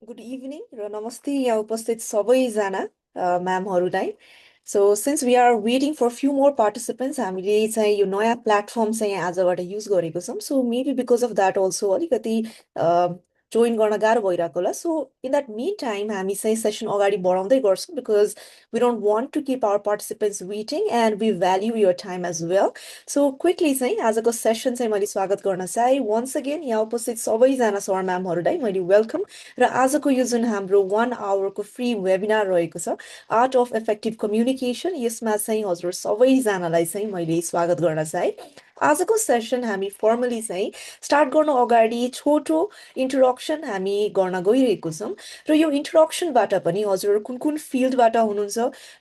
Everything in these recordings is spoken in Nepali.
Good evening र नमस्ते यहाँ उपस्थित सबैजना म्यामहरूलाई since we are waiting for few more participants हामीले चाहिँ यो नयाँ प्लेटफर्म चाहिँ आजबाट युज गरेको छौँ so maybe because of that also अलिकति जोइन गर्न गाह्रो भइरहेको होला so in that mean time हामी चाहिँ सेसन अगाडि बढाउँदै गर्छौँ because we don't want to keep our participants waiting and we value your time as well so quickly चाहिँ आजको सेसन चाहिँ मैले स्वागत गर्न चाहे वन्स अगेन यहाँ उपस्थित सबैजना सर म्यामहरूलाई मैले वेलकम र आजको यो जुन हाम्रो 1 आवरको फ्री वेबिनार रहेको छ आर्ट अफ इफेक्टिभ कम्युनिकेसन यसमा चाहिँ हजुर सबैजनालाई चाहिँ मैले स्वागत गर्न चाहे आजको सेसन हामी फर्मली चाहिँ स्टार्ट गर्नु अगाडि छोटो इन्ट्रोडक्सन हामी गर्न गइरहेको छौँ र यो इन्ट्रोडक्सनबाट पनि हजुर कुन कुन फिल्डबाट हुनुहुन्छ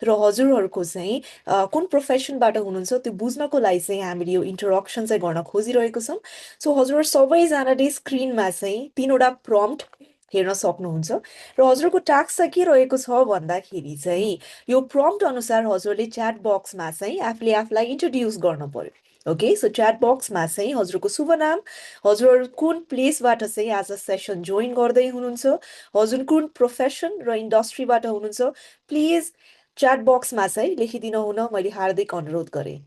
र हजुरहरूको चाहिँ कुन प्रोफेसनबाट हुनुहुन्छ त्यो बुझ्नको लागि चाहिँ हामीले यो इन्ट्रोडक्सन चाहिँ गर्न खोजिरहेको छौँ सो हजुर सबैजनाले स्क्रिनमा चाहिँ 3वटा प्रम्प्ट हेर्न सक्नुहुन्छ र हजुरको टास्क चाहिँ के रहेको छ भन्दाखेरि चाहिँ यो प्रम्प्ट अनुसार हजुरले च्याट बक्समा चाहिँ आफूले आफूलाई इन्ट्रोड्युस गर्नु पर्यो ओके सो च्याट बक्समा चाहिँ हजुरको शुभ नाम हजुर कुन प्लेसबाट चाहिँ आज सेसन जोइन गर्दै हुनुहुन्छ हजुर कुन प्रोफेसन र इन्डस्ट्रीबाट हुनुहुन्छ प्लिज च्याट बक्समा चाहिँ लेखिदिनु हुन मैले हार्दिक अनुरोध गरेँ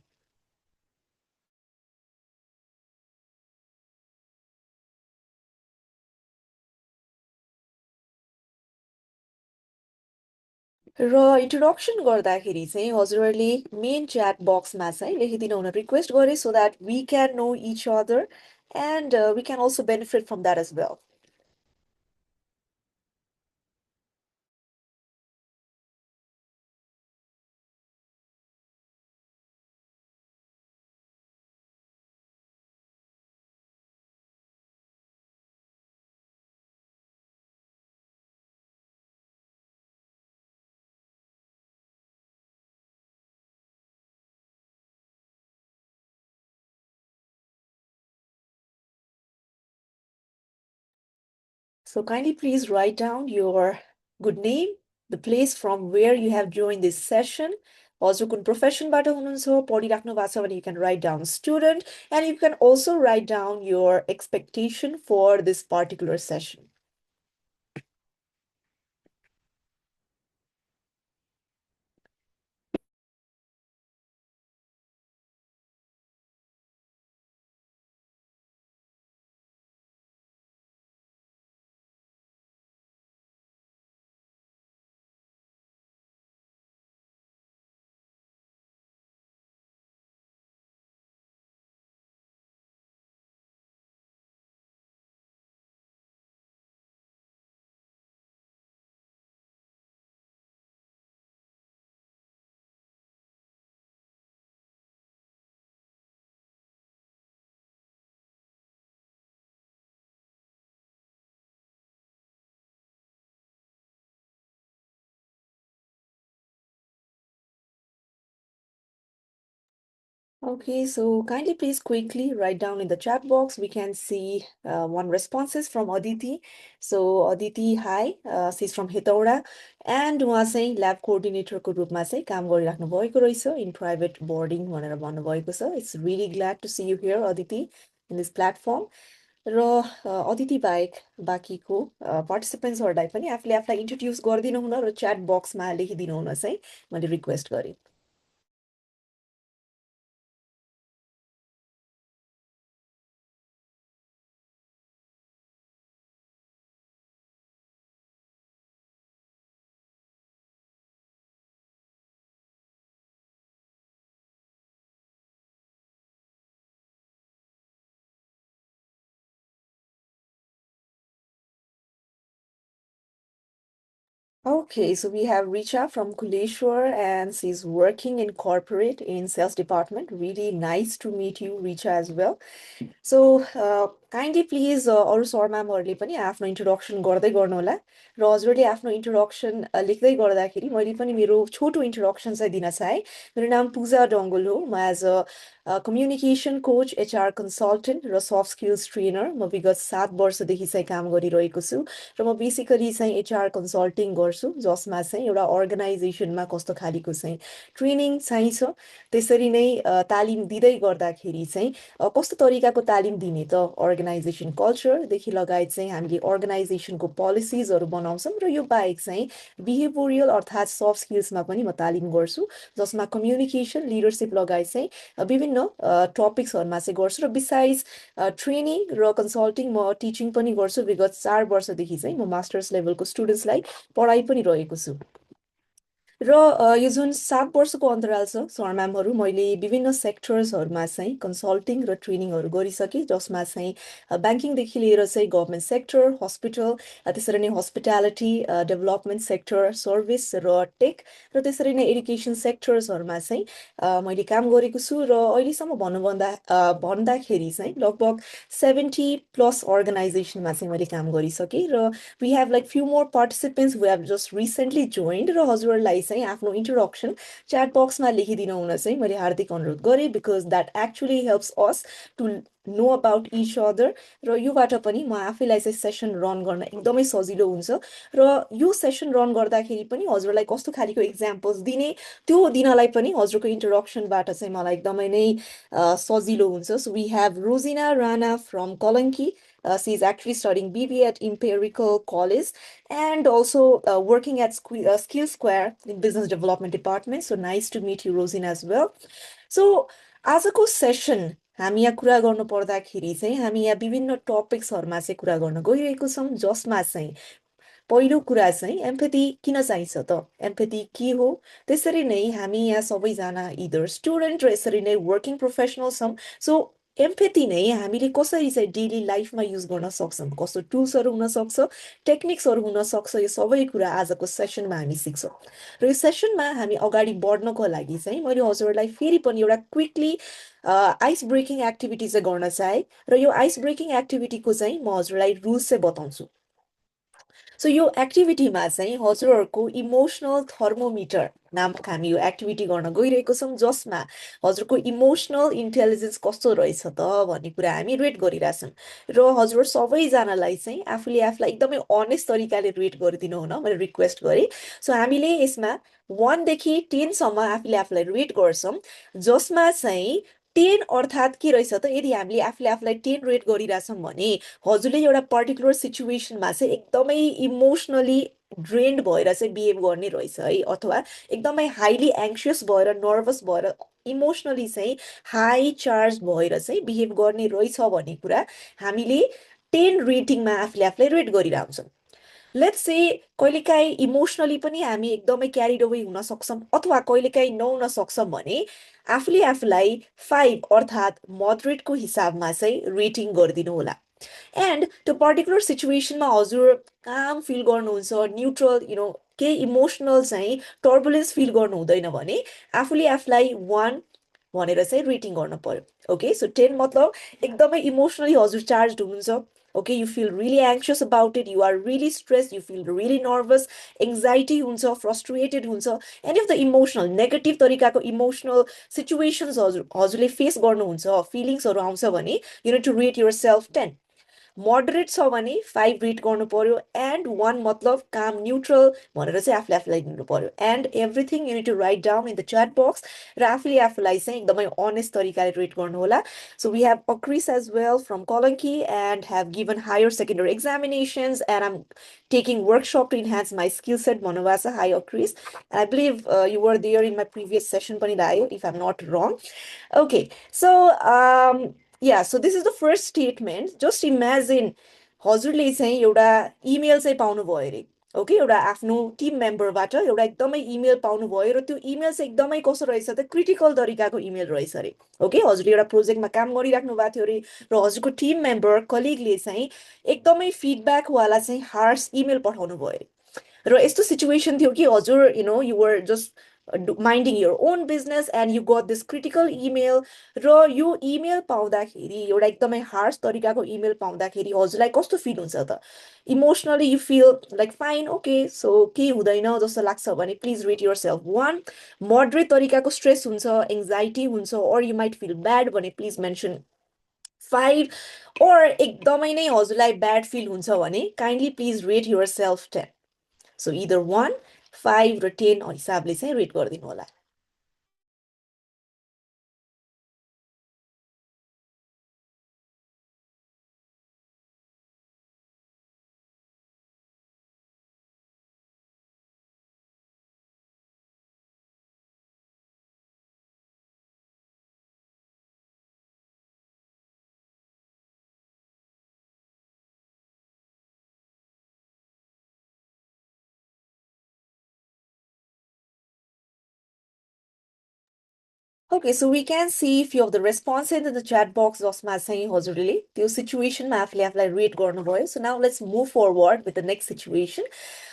र इन्ट्रोडक्सन गर्दाखेरि चाहिँ हजुरहरूले मेन च्याट बक्समा चाहिँ लेखिदिनु हुन रिक्वेस्ट गरेँ so that we can know each other and we can also benefit from that as well So kindly please write down your good name, the place from where you have joined this session. Also, कुन प्रोफेसनबाट हुनुहुन्छ पढिराख्नु भएको छ भने you can write down student and you can also write down your expectation for this particular session. Okay, so kindly please quickly write down in the chat box. We can see one responses from Aditi. So Aditi, hi, she's from Hitauda. And उहाँ चाहिँ ल्याब कोअर्डिनेटरको रूपमा चाहिँ काम गरिराख्नु भएको रहेछ इन प्राइभेट बोर्डिङ भनेर भन्नुभएको छ it's really glad to see you here Aditi in this platform र अदिति बाहेक बाँकीको पार्टिसिपेन्ट्सहरूलाई पनि आफूले आफूलाई इन्ट्रोड्युस गरिदिनु हुन र च्याट बक्समा लेखिदिनु हुन चाहिँ मैले रिक्वेस्ट गरेँ Okay, so we have Richa from Kuleshwar and she's working in corporate in sales department. Really nice to meet you, Richa, as well. So, kindly please अरू सर म्यामहरूले पनि आफ्नो इन्ट्रोडक्सन गर्दै गर्नु होला र हजुरले आफ्नो इन्ट्रोडक्सन लेख्दै गर्दाखेरि मैले पनि मेरो छोटो इन्ट्रोडक्सन चाहिँ दिन चाहे मेरो नाम पूजा डङ्गोल हो म as a communication coach HR consultant र सफ्ट स्किल्स ट्रेनर म विगत 7 वर्षदेखि चाहिँ काम गरिरहेको छु र म बेसिकली चाहिँ एचआर कन्सल्टिङ गर्छु जसमा चाहिँ एउटा अर्गनाइजेसनमा कस्तो खालको चाहिँ ट्रेनिङ चाहिन्छ त्यसरी नै तालिम दिँदै गर्दाखेरि चाहिँ कस्तो तरिकाको तालिम दिने त अर्गनाइजेसन कल्चरदेखि लगायत चाहिँ हामीले अर्गनाइजेसनको पोलिसिजहरू बनाउँछौँ र यो बाहेक चाहिँ बिहेभियरल अर्थात् सफ्ट स्किल्समा पनि म तालिम गर्छु जसमा कम्युनिकेसन लिडरसिप लगायत चाहिँ विभिन्न टपिक्सहरूमा चाहिँ गर्छु र बिसाइज ट्रेनिङ र कन्सल्टिङ म टिचिङ पनि गर्छु विगत 4 वर्षदेखि चाहिँ म मास्टर्स लेभलको स्टुडेन्ट्सलाई पढाइ पनि रहेको छु र यो जुन 7 वर्षको अन्तराल छ सर म्यामहरू मैले विभिन्न सेक्टर्सहरूमा चाहिँ कन्सल्टिङ र ट्रेनिङहरू गरिसकेँ जसमा चाहिँ ब्याङ्किङदेखि लिएर चाहिँ गभर्मेन्ट सेक्टर हस्पिटल त्यसरी नै हस्पिटालिटी डेभलपमेन्ट सेक्टर सर्भिस र टेक र त्यसरी नै एडुकेसन सेक्टर्सहरूमा चाहिँ मैले काम गरेको छु र अहिलेसम्म भन्दाखेरि चाहिँ लगभग 70+ अर्गनाइजेसनमा चाहिँ मैले काम गरिसकेँ र we have like few more participants who have just recently joined र हजुरहरूलाई चाहिँ आफ्नो इन्ट्रोडक्सन च्याट बक्समा लेखिदिनु हुन चाहिँ मैले हार्दिक अनुरोध गरेँ because that actually helps us to know about each other र योबाट पनि म आफैलाई चाहिँ सेसन रन गर्न एकदमै सजिलो हुन्छ र यो सेसन रन गर्दाखेरि पनि हजुरलाई कस्तो खालको इक्जाम्पल्स दिने त्यो दिनलाई पनि हजुरको इन्ट्रोडक्सनबाट चाहिँ मलाई एकदमै नै सजिलो हुन्छ so we have Rojina Rana from Kalanki she is actually studying BBA at Empirical College and also working at Skill Square in Business Development Department. So nice to meet you, Rosina, as well. So आजको सेसन हामी यहाँ कुरा गर्नु पर्दाखेरि चाहिँ हामी यहाँ विभिन्न टपिक्सहरूमा चाहिँ कुरा गर्न गइरहेको छौँ जसमा चाहिँ पहिलो कुरा चाहिँ एम्पैथी किन चाहिन्छ त एम्पैथी के हो त्यसरी नै हामी यहाँ सबैजना इदर स्टुडेन्ट र यसरी नै वर्किङ प्रोफेसनल छौँ सो एम्पैथी नै हामीले कसरी चाहिँ डेली लाइफमा युज गर्न सक्छौँ कस्तो टुल्सहरू हुन सक्छ टेक्निक्सहरू हुन सक्छ यो सबै कुरा आजको सेसनमा हामी सिक्छौँ र यो सेसनमा हामी अगाडि बढ्नको लागि चाहिँ मैले हजुरहरूलाई फेरि पनि एउटा क्विकली आइस ब्रेकिङ एक्टिभिटी चाहिँ गर्न चाहे र यो आइस ब्रेकिङ एक्टिभिटीको चाहिँ म हजुरलाई रुल्स चाहिँ बताउँछु सो यो एक्टिभिटीमा चाहिँ हजुरहरूको इमोसनल थर्मोमिटर नामक हामी यो एक्टिभिटी गर्न गइरहेको छौँ जसमा हजुरको इमोसनल इन्टेलिजेन्स कस्तो रहेछ त भन्ने कुरा हामी रेट गरिरहेछौँ र हजुर सबैजनालाई चाहिँ आफूले आफूलाई एकदमै अनेस्ट तरिकाले रेट गरिदिनु हुन मैले रिक्वेस्ट गरेँ सो हामीले यसमा 1देखि 10सम्म आफूले आफूलाई रेट गर्छौँ जसमा चाहिँ 10 अर्थात् के रहेछ त यदि हामीले आफूले आफूलाई 10 रेट गरिरहेछौँ भने हजुरले एउटा पर्टिकुलर सिचुएसनमा चाहिँ एकदमै इमोसनली ड्रेन्ड भएर चाहिँ बिहेभ गर्ने रहेछ है अथवा एकदमै हाइली एङ्सियस भएर नर्भस भएर इमोसनली चाहिँ हाई चार्ज भएर चाहिँ बिहेभ गर्ने रहेछ भन्ने कुरा हामीले 10 रेटिङमा आफूले आफूलाई रेट गरिरहन्छौँ लेट्स से कहिलेकाहीँ इमोसनली पनि हामी एकदमै क्यारिड अवे हुन सक्छौँ अथवा कहिलेकाहीँ नहुन सक्छौँ भने आफूले आफूलाई 5 अर्थात् मोडरेटको हिसाबमा चाहिँ रेटिङ गरिदिनु होला एन्ड त्यो पर्टिकुलर सिचुएसनमा हजुर काम फिल गर्नुहुन्छ न्युट्रल केही इमोसनल चाहिँ टर्बुलेन्स फिल गर्नु हुँदैन भने आफूले आफूलाई 1 भनेर चाहिँ रेटिङ गर्नु पर्यो ओके सो 10 मतलब एकदमै इमोसनली हजुर चार्ज हुनुहुन्छ okay you feel really anxious about it you are really stressed you feel really nervous anxiety हुन्छ frustrated हुन्छ any of the emotional negative तरिकाको emotional situations हजुरले फेस गर्नुहुन्छ फिलिङ्सहरू आउँछ भने you need to rate yourself 10 moderate छ भने 5 रेट गर्नु पर्यो एन्ड 1 मतलब काम न्युट्रल भनेर चाहिँ आफूले आफूलाई दिनु पर्यो and everything you need to write down in the chat box र आफूले आफूलाई चाहिँ एकदमै अनेस्ट तरिकाले रेट गर्नु होला so we have Akris as well from Kalanki and have given higher secondary examinations and am taking workshop to enhance my skill set भन्नुभएको छ hi Akris I believe you were there in my previous session पनि लाग्यो if I'm not wrong okay so yeah so this is the first statement just imagine हजुरले चाहिँ एउटा इमेल चाहिँ पाउनुभयो अरे ओके एउटा आफ्नो टिम मेम्बरबाट एउटा एकदमै इमेल पाउनुभयो र त्यो इमेल चाहिँ एकदमै कस्तो रहेछ त क्रिटिकल तरिकाको इमेल रहेछ अरे ओके हजुरले एउटा प्रोजेक्टमा काम गरिराख्नु भएको थियो अरे र हजुरको टिम मेम्बर कलिगले चाहिँ एकदमै फिडब्याकवाला चाहिँ हार्स इमेल पठाउनु भयो अरे र यस्तो सिचुएसन थियो कि हजुर you were just minding your own business and you got this critical email र यो इमेल पाउँदाखेरि एउटा एकदमै हार्स तरिकाको इमेल पाउँदाखेरि हजुरलाई कस्तो फिल हुन्छ त emotionally you feel like fine okay so के हुँदैन जस्तो लाग्छ भने please rate yourself 1 moderate तरिकाको स्ट्रेस हुन्छ एङ्जाइटी हुन्छ or you might feel bad भने प्लिज मेन्सन 5 और एकदमै नै हजुरलाई ब्याड फिल हुन्छ भने kindly please rate yourself 10 so either 1 5 र 10 हिसाबले चाहिँ रेट गरिदिनु होला Okay, so we can see few of the responses in the chat box जसमा चाहिँ हजुरले त्यो सिचुएसनमा आफूले आफूलाई रेट गर्नुभयो. So now let's move forward with the next situation.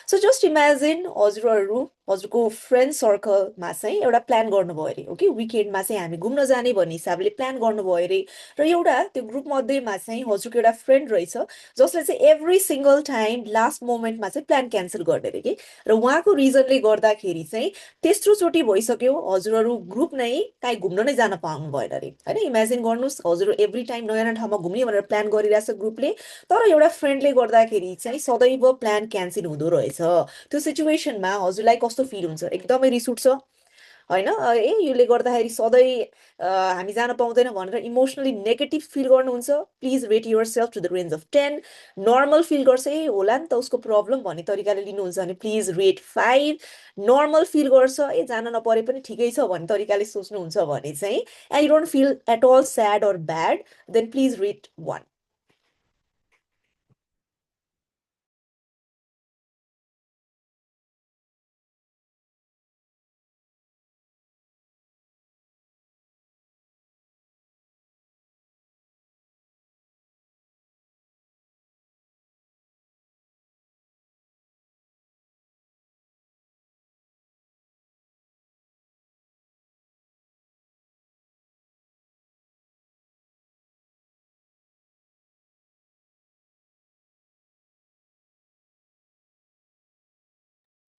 So just imagine हजुरहरू हजुरको फ्रेन्ड सर्कलमा चाहिँ एउटा प्लान गर्नुभयो अरे. ओके, विकेन्डमा चाहिँ हामी घुम्न जाने भन्ने हिसाबले प्लान गर्नुभयो अरे. र एउटा त्यो ग्रुप मध्येमा चाहिँ हजुरको एउटा फ्रेन्ड रहेछ जसले चाहिँ एभ्री सिंगल टाइम लास्ट मोमेन्टमा चाहिँ प्लान क्यान्सल गर्ने अरे कि. र उहाँको रिजनले गर्दाखेरि चाहिँ तेस्रो चोटि भइसक्यो हजुरहरू ग्रुप नै काहीँ घुम्न नै जान पाउनु भएन अरे होइन. इमेजिन गर्नुहोस् हजुर एभ्री टाइम नयाँ नयाँ ठाउँमा घुम्ने भनेर प्लान गरिरहेछ ग्रुपले, तर एउटा फ्रेन्डले गर्दाखेरि चाहिँ सदैव प्लान क्यान्सल हुँदो रहेछ. त्यो सिचुएसनमा हजुरलाई कस्तो फिल हुन्छ? एकदमै रिस उठ्छ होइन? यसले गर्दाखेरि सधैँ हामी जान पाउँदैन भनेर इमोसनली नेगेटिभ फिल गर्नुहुन्छ. Please rate yourself to the range of 10. Normal feel गर्छ होला नि त उसको प्रब्लम भन्ने तरिकाले लिनुहुन्छ भने प्लिज रेट 5. नर्मल फिल गर्छ जान नपरे पनि ठिकै छ भन्ने तरिकाले सोच्नुहुन्छ भने चाहिँ and you don't feel at all sad or bad then please rate 1.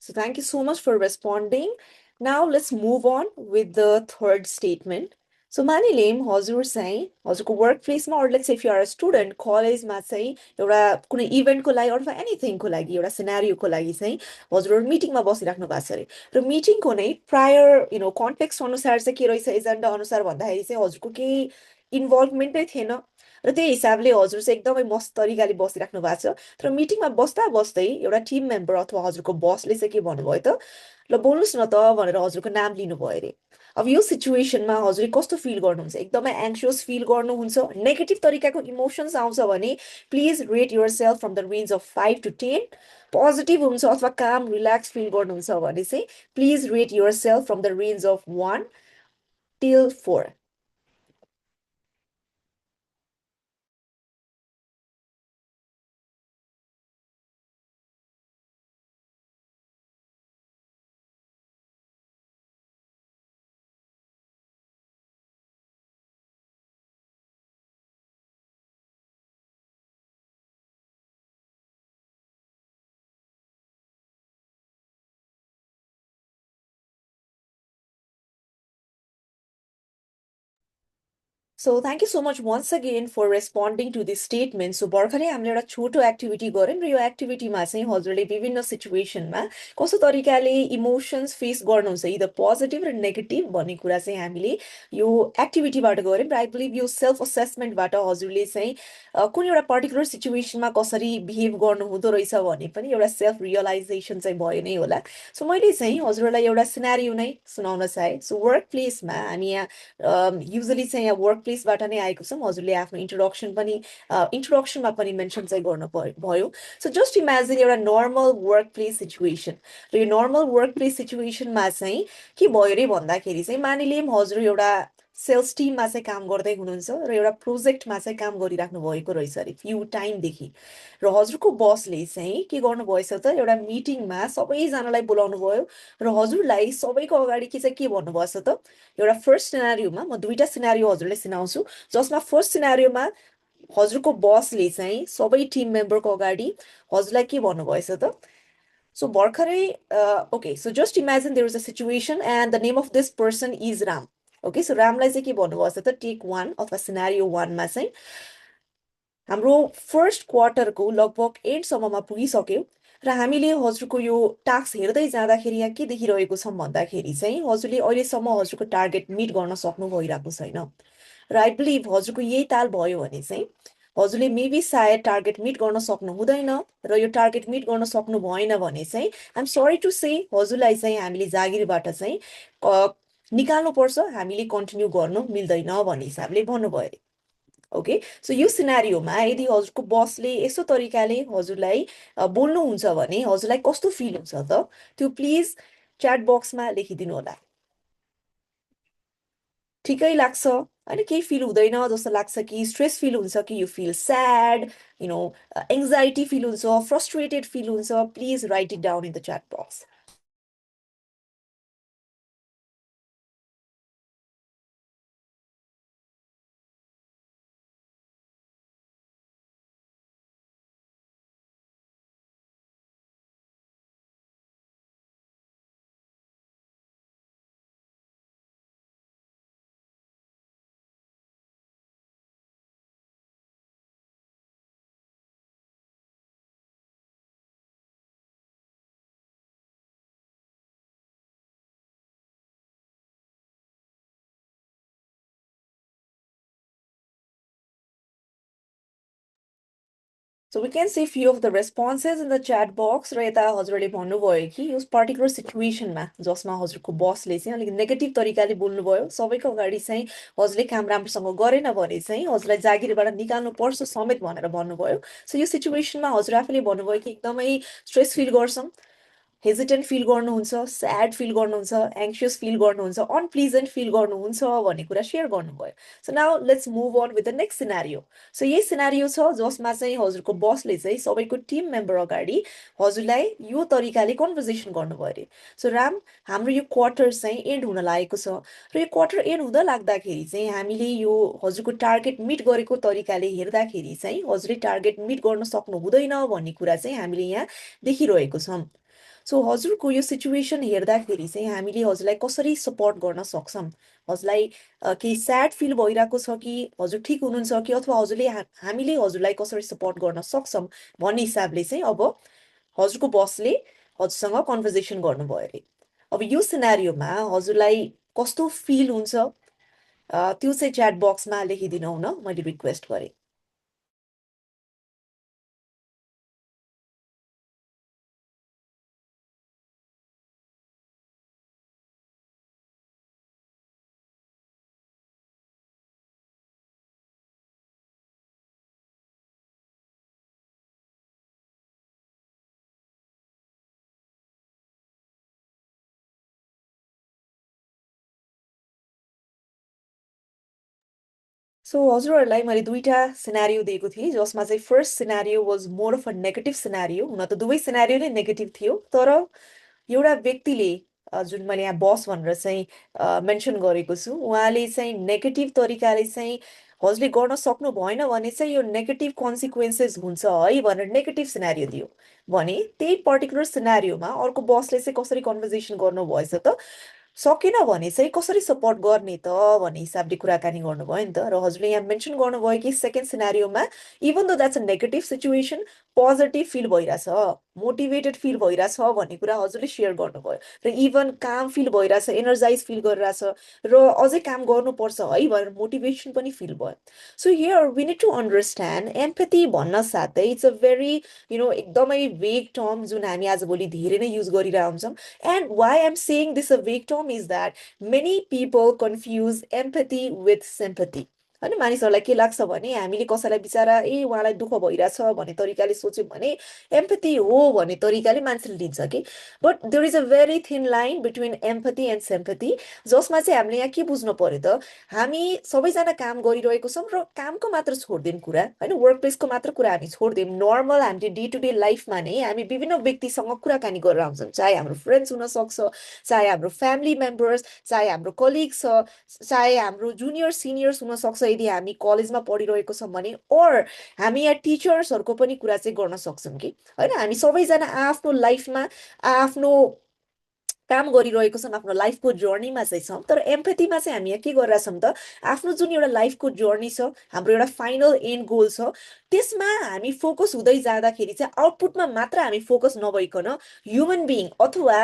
So thank you so much for responding. Now let's move on with the third statement. So मानिलिम हजुर चाहिँ हजुरको work प्लेसमा or let's say if you are a student कलेजमा चाहिँ एउटा कुनै इभेन्टको लागि अथवा एनिथिङको लागि एउटा सिनारियोको लागि चाहिँ हजुरहरू मिटिङमा बसिराख्नु भएको छ अरे. र मिटिङको नै प्रायर कन्टेक्स्ट अनुसार चाहिँ के रहेछ एजेन्डा अनुसार भन्दाखेरि चाहिँ हजुरको केही इन्भल्भमेन्टै थिएन र त्यही हिसाबले हजुर चाहिँ एकदमै मस्त तरिकाले बसिराख्नु भएको छ. तर मिटिङमा बस्दा बस्दै एउटा टिम मेम्बर अथवा हजुरको बसले चाहिँ के भन्नुभयो त, ल बोल्नुहोस् न त भनेर हजुरको नाम लिनुभयो अरे. अब यो सिचुएसनमा हजुरले कस्तो फिल गर्नुहुन्छ? एकदमै एङ्सियस फिल गर्नुहुन्छ, नेगेटिभ तरिकाको इमोसन्स आउँछ भने please rate yourself from the range of 5 to 10. Positive हुन्छ अथवा काम रिल्याक्स फिल गर्नुहुन्छ भने चाहिँ please rate yourself from the range of 1 till 4. So thank you so much once again for responding to this statement. So भर्खरै हामीले एउटा छोटो एक्टिभिटी गऱ्यौँ र यो एक्टिभिटीमा चाहिँ हजुरले विभिन्न सिचुएसनमा कस्तो तरिकाले इमोसन्स फेस गर्नुहुन्छ इदर पोजिटिभ र नेगेटिभ भन्ने कुरा चाहिँ हामीले यो एक्टिभिटीबाट गऱ्यौँ. र आई बिलिभ यो सेल्फ असेसमेन्टबाट हजुरले चाहिँ कुनै एउटा पर्टिकुलर सिचुएसनमा कसरी बिहेभ गर्नु हुँदो रहेछ भन्ने पनि एउटा सेल्फ रियलाइजेसन चाहिँ भयो नै होला. सो मैले चाहिँ हजुरलाई एउटा सिनारियो नै सुनाउन चाहे. सो वर्क प्लेसमा हामी यहाँ युजली चाहिँ यहाँ वर्क प्लेसबाट नै आएको छौँ. हजुरले आफ्नो इन्ट्रोडक्सनमा पनि मेन्सन चाहिँ गर्नु भयो. सो जस्ट इमेजिन एउटा नर्मल वर्क प्लेस सिचुएसन. र यो नर्मल वर्क प्लेस सिचुएसनमा चाहिँ के भयो अरे भन्दाखेरि चाहिँ मानिलिउँ हजुर एउटा सेल्स टिममा चाहिँ काम गर्दै हुनुहुन्छ र एउटा प्रोजेक्टमा चाहिँ काम गरिराख्नु भएको रहेछ अरे फ्यु टाइमदेखि. र हजुरको बसले चाहिँ के गर्नुभएछ त, एउटा मिटिङमा सबैजनालाई बोलाउनु भयो र हजुरलाई सबैको अगाडि चाहिँ के भन्नुभएछ त, एउटा फर्स्ट सिनारियोमा म दुईटा सिनारियो हजुरले सुनाउँछु. जसमा फर्स्ट सिनारियोमा हजुरको बसले चाहिँ सबै टिम मेम्बरको अगाडि हजुरलाई के भन्नुभएछ त. सो भर्खरै okay, so just imagine there is a situation and the name of this person is Ram. Okay, so रामलाई चाहिँ के भन्नुभएछ त, टेक 1 अथवा सिनारियो 1मा चाहिँ हाम्रो फर्स्ट क्वार्टरको लगभग एन्डसम्ममा पुगिसक्यो र हामीले हजुरको यो टास्क हेर्दै जाँदाखेरि यहाँ के देखिरहेको छौँ भन्दाखेरि चाहिँ हजुरले अहिलेसम्म हजुरको टार्गेट मिट गर्न सक्नु भइरहेको छैन. र आई बिलिभ हजुरको यही ताल भयो भने चाहिँ हजुरले मेबी सायद टार्गेट मिट गर्न सक्नु हुँदैन र यो टार्गेट मिट गर्न सक्नु भएन भने चाहिँ आइएम सरी टु से हजुरलाई चाहिँ हामीले जागिरबाट चाहिँ निकाल्नुपर्छ, हामीले कन्टिन्यू गर्नु मिल्दैन भन्ने हिसाबले भन्नुभयो. ओके, सो यो सिनारियोमा यदि हजुरको बसले यस्तो तरिकाले हजुरलाई बोल्नुहुन्छ भने हजुरलाई कस्तो फिल हुन्छ त, त्यो प्लिज च्याट बक्समा लेखिदिनु होला. ठिकै लाग्छ होइन, केही फिल हुँदैन जस्तो लाग्छ कि स्ट्रेस फिल हुन्छ कि you feel sad, you know anxiety feel हुन्छ, फ्रस्ट्रेटेड फिल हुन्छ, please write it down in the chat box. So we can see few of the responses in the chat box र यता हजुरहरूले भन्नुभयो कि यो पर्टिकुलर सिचुएसनमा जसमा हजुरको बसले चाहिँ अलिक नेगेटिभ तरिकाले बोल्नुभयो, सबैको अगाडि चाहिँ हजुरले काम राम्रोसँग गरेन भने चाहिँ हजुरलाई जागिरबाट निकाल्नु पर्छ समेत भनेर भन्नुभयो। सो यो सिचुएसनमा हजुर आफैले भन्नुभयो कि एकदमै स्ट्रेस फिल गर्छौँ, हेजिटेन्ट फिल गर्नुहुन्छ, स्याड फिल गर्नुहुन्छ, एङ्सियस फिल गर्नुहुन्छ, अनप्लिजेन्ट फिल गर्नुहुन्छ भन्ने कुरा सेयर गर्नुभयो। So now let's move on with the next scenario. So यही सिनारियो छ जसमा चाहिँ हजुरको बसले चाहिँ सबैको टिम मेम्बर अगाडि हजुरलाई यो तरिकाले कन्भर्सेसन गर्नुभयो अरे। सो राम, हाम्रो यो क्वार्टर चाहिँ एन्ड हुन लागेको छ र यो क्वार्टर एन्ड हुँदा लाग्दाखेरि चाहिँ हामीले यो हजुरको टार्गेट मिट गरेको तरिकाले हेर्दाखेरि चाहिँ हजुरले टार्गेट मिट गर्न सक्नु हुँदैन भन्ने कुरा चाहिँ हामीले यहाँ देखिरहेको छौँ। सो हजुरको यो सिचुएसन हेर्दाखेरि चाहिँ हामीले हजुरलाई कसरी सपोर्ट गर्न सक्छौँ, हजुरलाई केही स्याड फिल भइरहेको छ कि हजुर ठिक हुनुहुन्छ कि, अथवा हजुरले हामीले हजुरलाई कसरी सपोर्ट गर्न सक्छौँ भन्ने हिसाबले चाहिँ अब हजुरको बसले हजुरसँग कन्भर्सेसन गर्नुभयो अरे। अब यो सिनारियोमा हजुरलाई कस्तो फिल हुन्छ त्यो चाहिँ च्याट बक्समा लेखिदिनु हुन मैले रिक्वेस्ट गरेँ। सो हजुरहरूलाई मैले दुईटा सिनारियो दिएको थिएँ जसमा चाहिँ first scenario was more of a negative scenario. हुन त दुवै सिनारियो नै नेगेटिभ थियो, तर एउटा व्यक्तिले जुन मैले यहाँ बस भनेर चाहिँ मेन्सन गरेको छु, उहाँले चाहिँ नेगेटिभ तरिकाले चाहिँ हजुरले गर्न सक्नु भएन भने चाहिँ यो नेगेटिभ कन्सिक्वेन्सेस हुन्छ है भनेर नेगेटिभ सिनारियो दियो भने त्यही पर्टिकुलर सिनारियोमा अर्को बसले चाहिँ कसरी कन्भर्सेसन गर्नुभएछ त, सकेन भने चाहिँ कसरी सपोर्ट गर्ने त भन्ने हिसाबले कुराकानी गर्नुभयो नि त। र हजुरले यहाँ मेन्सन गर्नुभयो कि सेकेन्ड सिनारियोमा even though that's a negative situation, positive feel भइरहेछ, मोटिभेटेड फिल भइरहेछ भन्ने कुरा हजुरले सेयर गर्नुभयो र इभन काम फिल भइरहेछ, एनर्जाइज फिल गरिरहेछ र अझै काम गर्नुपर्छ है भनेर मोटिभेसन पनि फिल भयो। So here we need to understand empathy भन्न साथै इट्स अ भेरी एकदमै वेग टर्म जुन हामी आजभोलि धेरै नै युज गरिरहेका हुन्छौँ। And why I'm saying this a vague term is that many people confuse empathy with sympathy. होइन, मानिसहरूलाई के लाग्छ भने हामीले कसैलाई बिचारा उहाँलाई दुःख भइरहेछ भन्ने तरिकाले सोच्यौँ भने एम्पथी हो भन्ने तरिकाले मान्छेले लिन्छ कि। But there is a very thin line between empathy and sympathy, जसमा चाहिँ हामीले यहाँ के बुझ्नु पर्यो त, हामी सबैजना काम गरिरहेको छौँ र कामको मात्र छोडिदिउँ कुरा होइन, वर्क प्लेसको मात्र कुरा हामी छोडिदिउँ, नर्मल हामीले डे टु डे लाइफमा नै हामी विभिन्न व्यक्तिसँग कुराकानी गरेर आउँछौँ, चाहे हाम्रो फ्रेन्ड्स हुनसक्छ, चाहे हाम्रो फ्यामिली मेम्बर्स, चाहे हाम्रो कलिग्स छ, चाहे हाम्रो जुनियर सिनियर्स हुनसक्छ यदि हामी कलेजमा पढिरहेको छौँ भने, ओर हामी यहाँ टिचर्सहरूको पनि कुरा चाहिँ गर्न सक्छौँ कि होइन। हामी सबैजना आफ्नो लाइफमा आफ्नो काम गरिरहेको छौँ, आफ्नो लाइफको जर्नीमा चाहिँ छौँ, तर एम्पथीमा चाहिँ हामी यहाँ के गरिरहेछौँ त, आफ्नो जुन एउटा लाइफको जर्नी छ, हाम्रो एउटा फाइनल एन्ड गोल छ, त्यसमा हामी फोकस हुँदै जाँदाखेरि चाहिँ आउटपुटमा मात्र हामी फोकस नभइकन ह्युमन बिइङ अथवा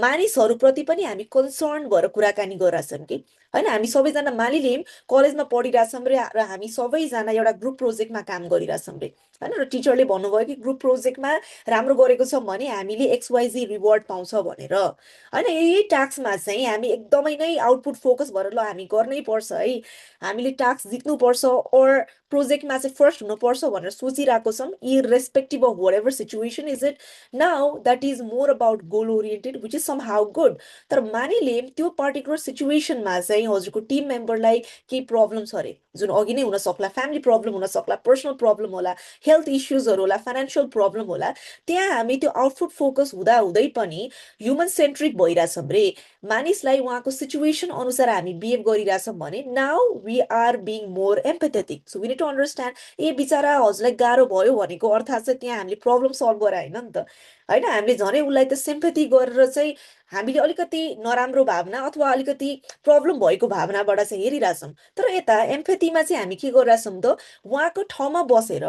मानिसहरूप्रति पनि हामी कन्सर्न भएर कुराकानी गरिरहेछौँ कि होइन। हामी सबैजना मानिलिउँ कलेजमा पढिरहेछौँ र हामी सबैजना एउटा ग्रुप प्रोजेक्टमा काम गरिरहेछौँ रे होइन, र टिचरले भन्नुभयो कि ग्रुप प्रोजेक्टमा राम्रो गरेको छौँ भने हामीले एक्सवाइजी रिवार्ड पाउँछ भनेर होइन। यही टास्कमा चाहिँ हामी एकदमै नै आउटपुट फोकस भएर ल हामी गर्नै पर्छ है, हामीले टास्क जित्नुपर्छ और प्रोजेक्टमा चाहिँ फर्स्ट हुनुपर्छ भनेर सोचिरहेको छौँ, irrespective of whatever situation is it. Now that is more about goal oriented which is somehow good. तर मानिले त्यो पर्टिकुलर सिचुएसनमा चाहिँ चाहिँ हजुरको टिम मेम्बरलाई केही प्रब्लम छ अरे, जुन अघि नै हुन सक्ला, फ्यामिली प्रब्लम हुन सक्ला, पर्सनल प्रब्लम होला, हेल्थ इस्युजहरू होला, फाइनेन्सियल प्रब्लम होला, त्यहाँ हामी त्यो आउटपुट फोकस हुँदा हुँदै पनि ह्युमन सेन्ट्रिक भइरहेछौँ रे, मानिसलाई उहाँको सिचुएसन अनुसार हामी बिहेभ गरिरहेछौँ भने now we are being more empathetic. So we need to understand ए बिचरा हजुरलाई गाह्रो भयो भनेको अर्थ चाहिँ त्यहाँ हामीले प्रब्लम सल्भ गरे होइन नि त, होइन, हामीले झनै उसलाई त सिम्पेथी गरेर चाहिँ हामीले अलिकति नराम्रो भावना अथवा अलिकति प्रब्लम भएको भावनाबाट चाहिँ हेरिरहेछौँ। तर यता एम्पेथीमा चाहिँ हामी के गरिरहेछौँ त, उहाँको ठाउँमा बसेर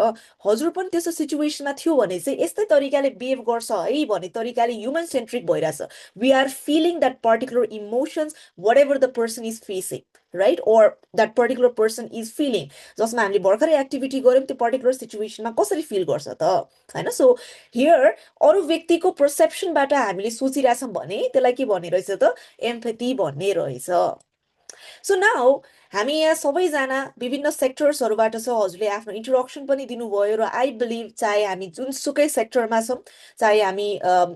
हजुर पनि त्यस्तो सिचुएसनमा थियो भने चाहिँ यस्तै तरिकाले बिहेभ गर्छ है भन्ने तरिकाले ह्युमन सेन्ट्रिक भइरहेछ। We are feeling that particular emotions whatever the person is facing, right, or that particular person is feeling, जसमा हामीले भर्खरै एक्टिभिटी गऱ्यौँ त्यो पर्टिकुलर सिचुएसनमा कसरी फिल गर्छ त, होइन। सो हियर अरू व्यक्तिको पर्सेप्सनबाट हामीले सोचिरहेछौँ भने त्यसलाई के भन्ने रहेछ त, एम्पेथी भन्ने रहेछ। सो नाउ हामी यहाँ सबैजना विभिन्न सेक्टर्सहरूबाट छ, हजुरले आफ्नो इन्ट्रोडक्सन पनि दिनुभयो र आई बिलिभ चाहे हामी जुनसुकै सेक्टरमा छौँ, चाहे हामी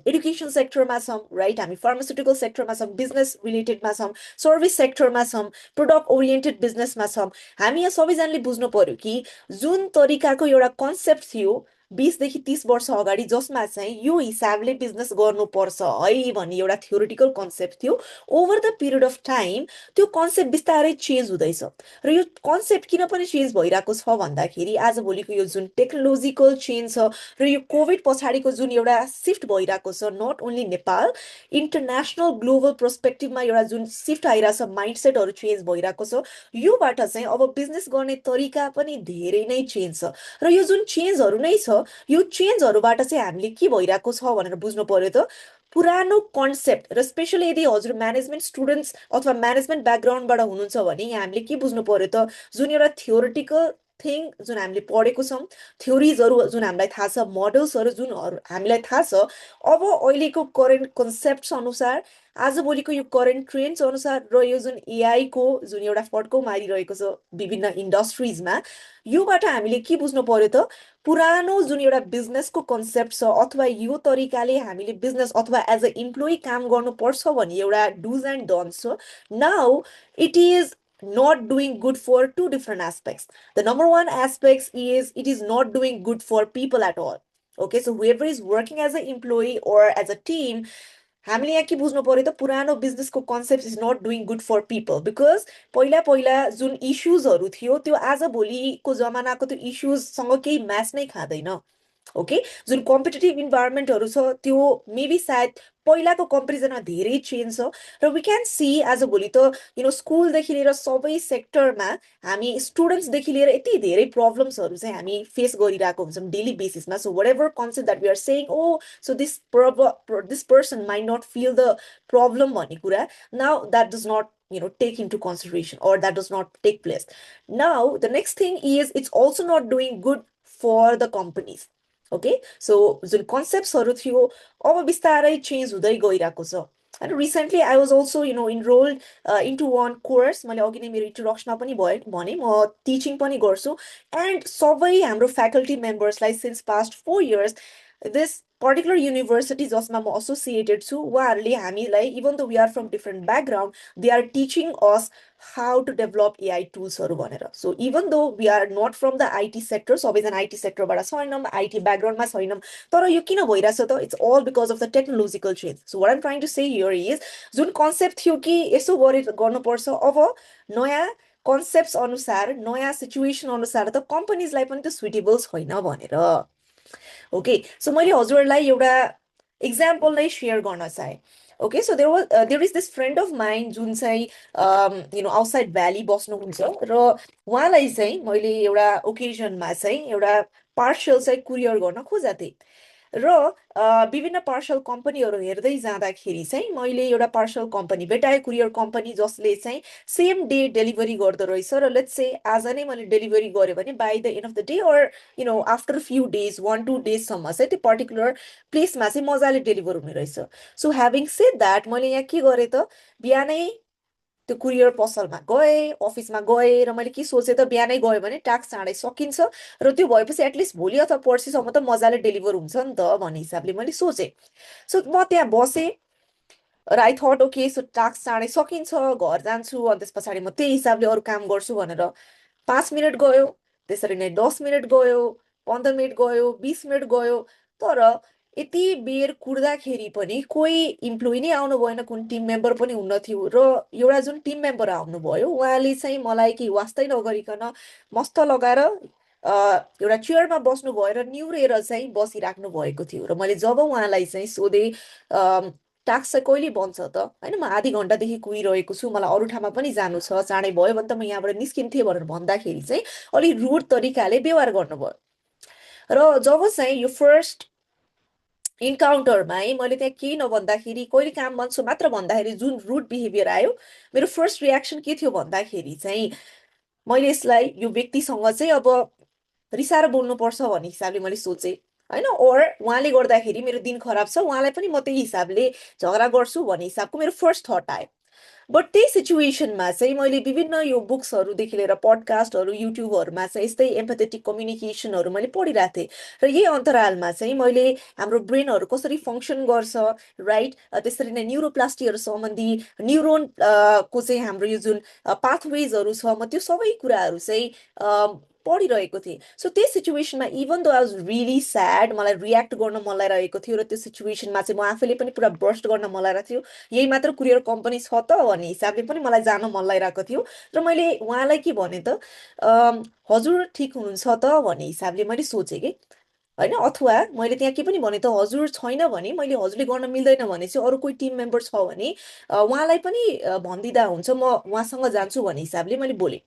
एडुकेसन सेक्टरमा छौँ, राइट, हामी फार्मास्युटिकल सेक्टरमा छौँ, बिजनेस रिलेटेडमा छौँ, सर्भिस सेक्टरमा छौँ, प्रोडक्ट ओरिएन्टेड बिजनेसमा छौँ, हामी यहाँ सबैजनाले बुझ्नु पर्यो कि जुन तरिकाको एउटा कन्सेप्ट थियो 20 देखि 30 वर्ष अगाडि, जसमा चाहिँ यो हिसाबले बिजनेस गर्नुपर्छ है भन्ने एउटा थ्योरिटिकल कन्सेप्ट थियो, over the period of time त्यो कन्सेप्ट बिस्तारै चेन्ज हुँदैछ। र यो कन्सेप्ट किन पनि चेन्ज भइरहेको छ भन्दाखेरि आजभोलिको यो जुन टेक्नोलोजिकल चेन्ज छ र यो कोभिड पछाडिको जुन एउटा सिफ्ट भइरहेको छ, not only Nepal, international global पर्सपेक्टिभमा एउटा जुन सिफ्ट आइरहेछ, माइन्डसेटहरू चेन्ज भइरहेको छ, योबाट चाहिँ अब बिजनेस गर्ने तरिका पनि धेरै नै चेन्ज छ। र यो जुन चेन्जहरू नै छ, यो चेन्जहरूबाट चाहिँ हामीले के भइरहेको छ भनेर बुझ्नु पर्यो त, पुरानो कन्सेप्ट, र स्पेसली यदि हजुर म्यानेजमेन्ट स्टुडेन्ट्स अथवा म्यानेजमेन्ट ब्याकग्राउन्डबाट हुनुहुन्छ भने यहाँ हामीले के बुझ्नु पर्यो त, जुन एउटा थियोरिटिकल थिङ जुन हामीले पढेको छौँ, थ्योरिजहरू जुन हामीलाई थाहा छ, मोडल्सहरू जुन हामीलाई थाहा छ, अब अहिलेको करेन्ट कन्सेप्ट्स अनुसार, आजभोलिको यो करेन्ट ट्रेन्ड्स अनुसार, र यो जुन एआईको जुन एउटा फड्को मारिरहेको छ विभिन्न इन्डस्ट्रिजमा, योबाट हामीले के बुझ्नु पर्यो त, पुरानो जुन एउटा बिजनेसको कन्सेप्ट छ अथवा यो तरिकाले हामीले बिजनेस अथवा एज अ इम्प्लोइ काम गर्नुपर्छ भन्ने एउटा डुज एन्ड डन्स छ, now it is not doing good for two different aspects. The number one aspect is it is not doing good for people at all. Okay, so whoever is working as an employee or as a team, हामीले यहाँ के बुझ्नु पर्यो त, पुरानो बिजनेसको concept is not doing good for people, because पहिला पहिला जुन इस्युजहरू थियो त्यो आज भोलिको जमानाको त्यो इस्युजसँग केही म्याच नै खाँदैन। ओके, जुन कम्पिटेटिभ इन्भाइरोमेन्टहरू छ त्यो मेबी सायद पहिलाको कम्पेरिजनमा धेरै चेन्ज छ, र वी क्यान सी आज भोलि त स्कुलदेखि लिएर सबै सेक्टरमा हामी स्टुडेन्ट्सदेखि लिएर यति धेरै प्रब्लम्सहरू चाहिँ हामी फेस गरिरहेको हुन्छौँ डेली बेसिसमा। So whatever concept that we are saying, oh so this person might not feel the problem भन्ने कुरा, now that does not take into consideration, or that does not take place. Now the next thing is it's also not doing good for the companies. Okay, so जुन कन्सेप्ट्सहरू थियो अब बिस्तारै चेन्ज हुँदै गइरहेको छ। And recently I was also enrolled into one course, मैले अघि नै मेरो इन्ट्रोडक्सनमा पनि भने म टिचिङ पनि गर्छु, एन्ड सबै हाम्रो फ्याकल्टी मेम्बर्सलाई since past 4 years this particular university जसमा म एसोसिएटेड छु, उहाँहरूले हामीलाई, even though we are from different background, they are teaching us how to develop AI टुल्सहरू भनेर। So even though we are not from the IT sector, सबैजना आइटी सेक्टरबाट छैनौँ, आइटी ब्याकग्राउन्डमा छैनौँ, तर यो किन भइरहेछ त, it's all because of the technological change. So what I'm trying to say here is, जुन कन्सेप्ट थियो कि यसो गर्नुपर्छ, अब नयाँ कन्सेप्ट अनुसार, नयाँ सिचुएसन अनुसार त कम्पनीजलाई पनि त सुइटेबल छैन भनेर। ओके, सो मैले हजुरहरूलाई एउटा इक्जाम्पल नै सेयर गर्न चाहेँ। Okay, so there is this friend of mine जुन चाहिँ आउटसाइड भ्याली बस्नुहुन्छ, र उहाँलाई चाहिँ मैले एउटा ओकेजनमा चाहिँ एउटा पार्सल चाहिँ कुरियर गर्न खोजेको थिएँ, र विभिन्न पार्सल कम्पनीहरू हेर्दै जाँदाखेरि चाहिँ मैले एउटा पार्सल कम्पनी भेटाएँ, कुरियर कम्पनी, जसले चाहिँ सेम डे डेलिभरी गर्दो रहेछ, र लेट्स से आज नै मैले डेलिभरी गरेँ भने by the and of the day और आफ्टर फ्यु डेज 1-2 डेजसम्म चाहिँ त्यो पर्टिकुलर प्लेसमा चाहिँ मजाले डेलिभर हुने रहेछ। सो ह्याभिङ सेड द्याट मैले यहाँ के गरेँ त, बिहानै त्यो कुरियर पसलमा गएँ, अफिसमा गएँ, र मैले के सोचेँ त, बिहानै गयो भने टास्क चाँडै सकिन्छ, र त्यो भएपछि एटलिस्ट भोलि अथवा पर्सिसम्म त मजाले डेलिभर हुन्छ नि त भन्ने हिसाबले मैले सोचेँ। सो म त्यहाँ बसेँ, र I thought okay so task चाँडै सकिन्छ, घर जान्छु अनि त्यस पछाडि म त्यही हिसाबले अरू काम गर्छु भनेर 5 मिनट गयो, त्यसरी नै 10 मिनट गयो, 15 मिनट गयो, 20 मिनट गयो। तर यति बेर कुर्दाखेरि पनि कोही इम्प्लोइ नै आउनु भएन, कुन टिम मेम्बर पनि हुन्न थियो। र एउटा जुन टिम मेम्बर आउनुभयो उहाँले चाहिँ मलाई केही वास्तै नगरिकन मस्त लगाएर एउटा चेयरमा बस्नु भएर निहुरेर चाहिँ बसिराख्नु भएको थियो। र मैले जब उहाँलाई चाहिँ सोधेँ टास्क चाहिँ कहिले बन्छ त, होइन म आधी घन्टादेखि कुहिरहेको छु, मलाई अरू ठाउँमा पनि जानु छ, चाँडै भयो भने त म यहाँबाट निस्किन्थेँ भनेर भन्दाखेरि चाहिँ अलिक रुड तरिकाले व्यवहार गर्नुभयो। र जब चाहिँ यो फर्स्ट इन्काउन्टरमा है मैले त्यहाँ केही नभन्दाखेरि कहिले काम बन्छु मात्र भन्दाखेरि जुन रुड बिहेभियर आयो, मेरो फर्स्ट रियाक्सन के थियो भन्दाखेरि चाहिँ मैले यसलाई यो व्यक्तिसँग चाहिँ अब रिसाएर बोल्नुपर्छ भन्ने हिसाबले मैले सोचेँ, होइन। ओर उहाँले गर्दाखेरि मेरो दिन खराब छ, उहाँलाई पनि म त्यही हिसाबले झगडा गर्छु भन्ने हिसाबको मेरो फर्स्ट थट आयो। बट त्यही सिचुएसनमा चाहिँ मैले विभिन्न यो बुक्सहरूदेखि लिएर पडकास्टहरू युट्युबहरूमा चाहिँ यस्तै एम्पथेटिक कम्युनिकेसनहरू मैले पढिरहेको थिएँ। र यही अन्तरालमा चाहिँ मैले हाम्रो ब्रेनहरू कसरी फङ्सन गर्छ, राइट, त्यसरी नै न्युरोप्लास्टीहरू सम्बन्धी न्युरोन को चाहिँ हाम्रो यो जुन पाथवेजहरू छ, म त्यो सबै कुराहरू चाहिँ पढिरहेको थिएँ। सो त्यही सिचुएसनमा even though I was really sad, मलाई रियाक्ट गर्न मन लागिरहेको थियो, र त्यो सिचुएसनमा चाहिँ म आफैले पनि पुरा बर्स्ट गर्न मन लागिरहेको थियो। यही मात्र कुरियर कम्पनी छ त भन्ने हिसाबले पनि मलाई जान मन लागिरहेको थियो। र मैले उहाँलाई के भने त हजुर ठिक हुनुहुन्छ त भन्ने हिसाबले मैले सोचेँ कि, होइन। अथवा मैले त्यहाँ के पनि भने त हजुर छैन भने मैले हजुरले गर्न मिल्दैन भने चाहिँ अरू कोही टिम मेम्बर छ भने उहाँलाई पनि भनिदिँदा हुन्छ, म उहाँसँग जान्छु भन्ने हिसाबले मैले बोलेँ।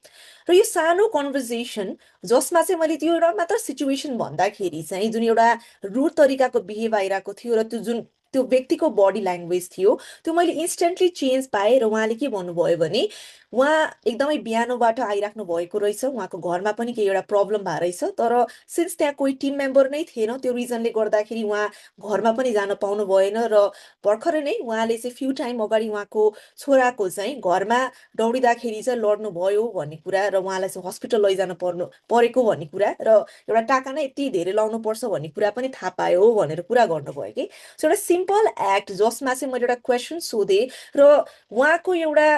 र यो सानो कन्भर्सेसन जसमा चाहिँ मैले त्यो एउटा मात्र सिचुएसन भन्दाखेरि चाहिँ जुन एउटा रुड तरिकाको बिहेभ आइरहेको थियो र त्यो जुन त्यो व्यक्तिको बडी ल्याङ्ग्वेज थियो त्यो मैले इन्स्टेन्टली चेन्ज पाएँ। र उहाँले के भन्नुभयो भने उहाँ एकदमै बिहानबाट आइराख्नु भएको रहेछ, उहाँको घरमा पनि केही एउटा प्रब्लम भएको रहेछ, तर सिन्स त्यहाँ कोही टिम मेम्बर नै थिएन त्यो रिजनले गर्दाखेरि उहाँ घरमा पनि जान पाउनु भएन। र भर्खरै नै उहाँले चाहिँ फ्यु टाइम अगाडि उहाँको छोराको चाहिँ घरमा दौडिँदाखेरि चाहिँ लड्नु भयो भन्ने कुरा, र उहाँलाई चाहिँ हस्पिटल लैजानु परेको भन्ने कुरा, र एउटा टाका नै यति धेरै लाउनु पर्छ भन्ने कुरा पनि थाहा पायो भनेर कुरा गर्नुभयो कि। सो एउटा सिम्पल एक्ट जसमा चाहिँ मैले एउटा क्वेसन सोधेँ र उहाँको एउटा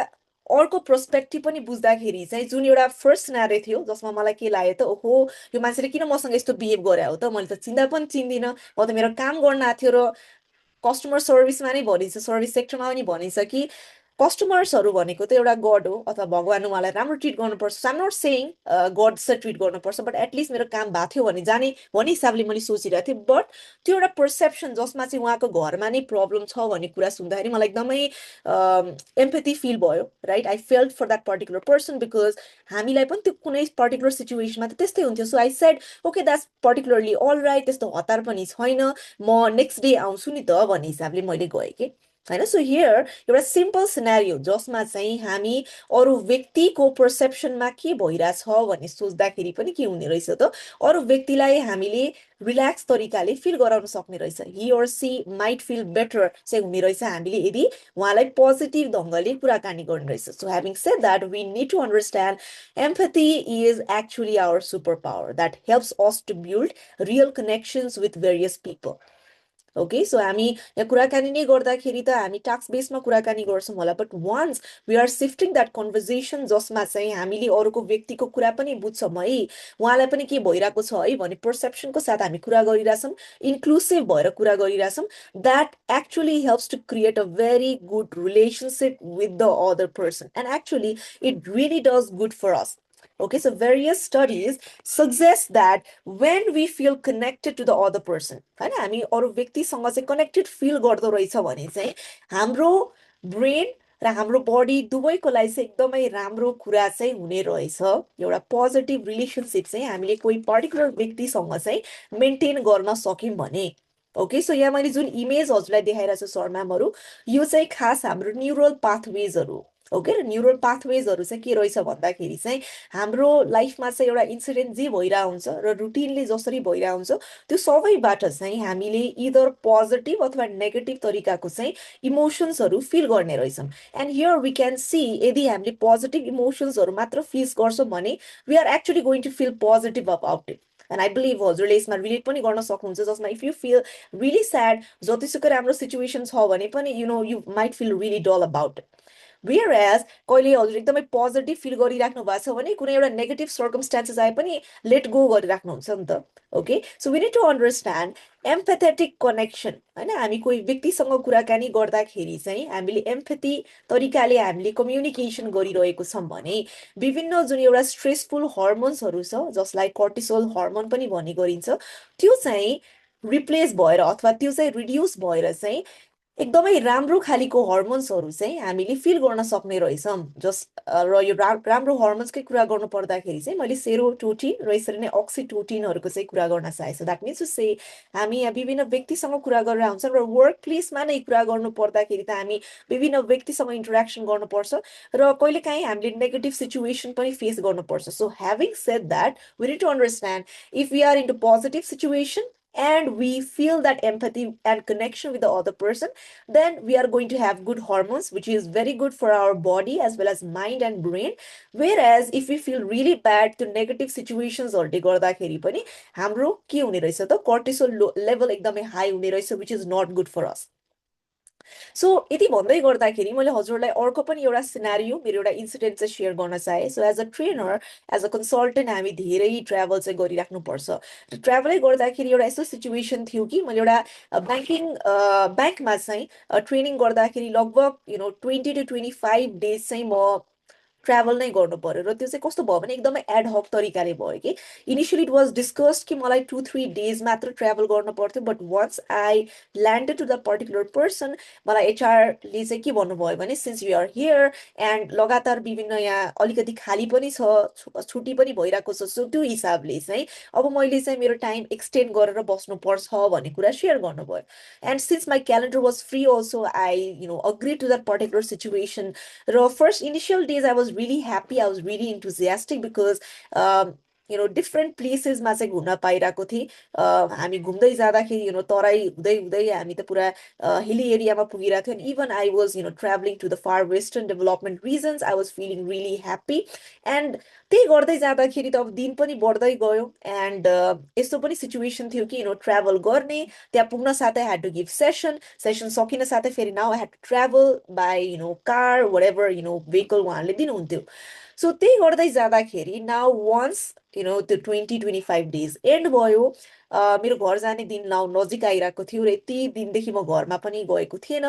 अर्को पर्सपेक्टिभ पनि बुझ्दाखेरि चाहिँ जुन एउटा फर्स्ट सिनारी थियो जसमा मलाई के लाग्यो त, ओहो यो मान्छेले किन मसँग यस्तो बिहेभ गरे हो त, मैले त चिन्दा पनि चिन्दिनँ, म त मेरो काम गर्न आएको थियो। र कस्टमर सर्भिसमा नै भनिन्छ, सर्भिस सेक्टरमा पनि भनिन्छ कि कस्टमर्सहरू भनेको त एउटा गड हो अथवा भगवान्, उहाँलाई राम्रो ट्रिट गर्नुपर्छ। आम नट सेयिङ गड चाहिँ ट्रिट गर्नुपर्छ, बट एटलिस्ट मेरो काम भएको थियो भने जाने भन्ने हिसाबले मैले सोचिरहेको थिएँ। बट त्यो एउटा पर्सेप्सन जसमा चाहिँ उहाँको घरमा नै प्रब्लम छ भन्ने कुरा सुन्दाखेरि मलाई एकदमै एम्पथी फिल भयो, right. I felt for that particular person because हामीलाई पनि त्यो कुनै पर्टिकुलर सिचुएसनमा त त्यस्तै हुन्थ्यो। So I said okay that's particularly all right, त्यस्तो हतार पनि छैन, म नेक्स्ट डे आउँछु नि त भन्ने हिसाबले मैले गएँ कि, होइन। सो हियर एउटा सिम्पल सिनारियो जसमा चाहिँ हामी अरू व्यक्तिको पर्सेप्सनमा के भइरहेछ भन्ने सोच्दाखेरि पनि के हुने रहेछ त, अरू व्यक्तिलाई हामीले रिल्याक्स तरिकाले फिल गराउन सक्ने रहेछ, he or she might feel better चाहिँ हुने रहेछ हामीले यदि उहाँलाई पोजिटिभ ढङ्गले कुराकानी गर्ने रहेछ। So having said that we need to understand empathy is actually our super power that helps us to build real connections with various people. Okay, so हामी यहाँ कुराकानी नै गर्दाखेरि त हामी टास्क बेसमा कुराकानी गर्छौँ होला, but once we are shifting that conversation जसमा चाहिँ हामीले अरूको व्यक्तिको कुरा पनि बुझ्छौँ है, उहाँलाई पनि के भइरहेको छ है भन्ने पर्सेप्सनको साथ हामी कुरा गरिरहेछौँ, इन्क्लुसिभ भएर कुरा गरिरहेछौँ, that actually helps to create a very good relationship with the other person and actually it really does good for us. Okay, so various studies suggest that when we feel connected to the other person, होइन, हामी अरू व्यक्तिसँग चाहिँ कनेक्टेड फिल गर्दो रहेछ भने चाहिँ हाम्रो ब्रेन र हाम्रो बडी दुवैको लागि चाहिँ एकदमै राम्रो कुरा चाहिँ हुने रहेछ। एउटा पोजिटिभ रिलेसनसिप चाहिँ हामीले कोही पर्टिकुलर व्यक्तिसँग चाहिँ मेन्टेन गर्न सक्यौँ भने। ओके, सो यहाँ मैले जुन इमेज हजुरलाई देखाइरहेको छु सर म्यामहरू, यो चाहिँ खास हाम्रो न्युरल पाथवेजहरू। ओके, र न्युरल पाथवेजहरू चाहिँ के रहेछ भन्दाखेरि चाहिँ हाम्रो लाइफमा चाहिँ एउटा इन्सिडेन्ट जे भइरहेको हुन्छ र रुटिनले जसरी भइरहेको हुन्छ त्यो सबैबाट चाहिँ हामीले इदर पोजिटिभ अथवा नेगेटिभ तरिकाको चाहिँ इमोसन्सहरू फिल गर्ने रहेछौँ। And here we can see यदि हामीले पोजिटिभ इमोसन्सहरू मात्र फिल गर्छौँ भने we are actually going to feel positive about it, and I believe हजुरले यसमा रिलेट पनि गर्न सक्नुहुन्छ, जसमा if you feel really sad, जतिसुकै राम्रो सिचुएसन छ भने पनि you might feel really dull about it. Whereas कहिले हजुर एकदमै पोजिटिभ फिल गरिराख्नु भएको छ भने कुनै एउटा नेगेटिभ सर्कमस्टान्सेस आए पनि लेट गो गरिराख्नुहुन्छ नि त। Okay, so we need to understand empathetic connection होइन। हामी कोही व्यक्तिसँग कुराकानी गर्दाखेरि चाहिँ हामीले एम्पेथी तरिकाले हामीले कम्युनिकेसन गरिरहेको छौँ भने विभिन्न जुन एउटा स्ट्रेसफुल हर्मोन्सहरू छ जसलाई कर्टिसोल हर्मोन पनि भन्ने गरिन्छ, त्यो चाहिँ रिप्लेस भएर अथवा त्यो चाहिँ रिड्युस भएर चाहिँ एकदमै राम्रो खालीको हर्मोन्सहरू चाहिँ हामीले फिल गर्न सक्ने रहेछौँ। र यो राम्रो हर्मोन्सकै कुरा गर्नु पर्दाखेरि चाहिँ मैले सेरोटोनिन र यसरी नै अक्सिटोसिनहरूको चाहिँ कुरा गर्न चाहेँ। So that means to say हामी यहाँ विभिन्न व्यक्तिसँग कुरा गरेर हुन्छौँ र वर्क प्लेसमा नै कुरा गर्नु पर्दाखेरि त हामी विभिन्न व्यक्तिसँग इन्टरेक्सन गर्नुपर्छ र कहिलेकाहीँ हामीले नेगेटिभ सिचुएसन पनि फेस गर्नुपर्छ। So having said that we need to understand if we are into positive situation and we feel that empathy and connection with the other person, then we are going to have good hormones, which is very good for our body as well as mind and brain. Whereas if we feel really bad to negative situations or गर्दाखेरि पनि हाम्रो के हुने रहेछ त कर्टिसोल लेभल एकदमै हाई हुने रहेछ, which is not good for us. So यति भन्दै गर्दाखेरि मैले हजुरलाई अर्को पनि एउटा सिनारियो मेरो एउटा इन्सिडेन्ट चाहिँ सेयर गर्न चाहेँ। So as a trainer, as a consultant हामी धेरै ट्राभल चाहिँ गरिराख्नुपर्छ। र ट्राभलै गर्दाखेरि एउटा यस्तो सिचुएसन थियो कि मैले एउटा ब्याङ्कमा चाहिँ ट्रेनिङ गर्दाखेरि लगभग 20 to 25 days चाहिँ म ट्राभल नै गर्नु पर्यो। र त्यो चाहिँ कस्तो भयो भने एकदमै एडहक तरिकाले भयो कि इनिसियली इट वाज डिस्कस्ड कि मलाई 2-3 days मात्र ट्राभल गर्नु पर्थ्यो, but once I landed to the particular person, मलाई एचआरले चाहिँ के भन्नुभयो भने since you are here and लगातार विभिन्न यहाँ अलिकति खाली पनि छ, छुट्टी पनि भइरहेको छ, सो त्यो हिसाबले चाहिँ अब मैले चाहिँ मेरो टाइम एक्सटेन्ड गरेर बस्नुपर्छ भन्ने कुरा सेयर गर्नुभयो। And since my calendar was free also I agree to that particular situation. र first initial days I was really happy, I was really enthusiastic because different प्लेसेसमा चाहिँ घुम्न पाइरहेको थिएँ। हामी घुम्दै जाँदाखेरि तराई हुँदै हुँदै हामी त पुरा हिली एरियामा पुगिरहेको थियो। Even I was travelling to the far western development regions, I was feeling really happy. And त्यही गर्दै जाँदाखेरि त अब दिन पनि बढ्दै गयो एन्ड यस्तो पनि सिचुएसन थियो कि ट्राभल गर्ने, त्यहाँ पुग्न साथै ह्याड टु गिभ सेसन सकिन साथै फेरि now I had to travel by car wherever vehicle उहाँहरूले दिनुहुन्थ्यो। सो त्यही गर्दै जाँदाखेरि नाउ वन्स त्यो 20-25 days एन्ड भयो, मेरो घर जाने दिन नाउ नजिक आइरहेको थियो र यति दिनदेखि म घरमा पनि गएको थिएन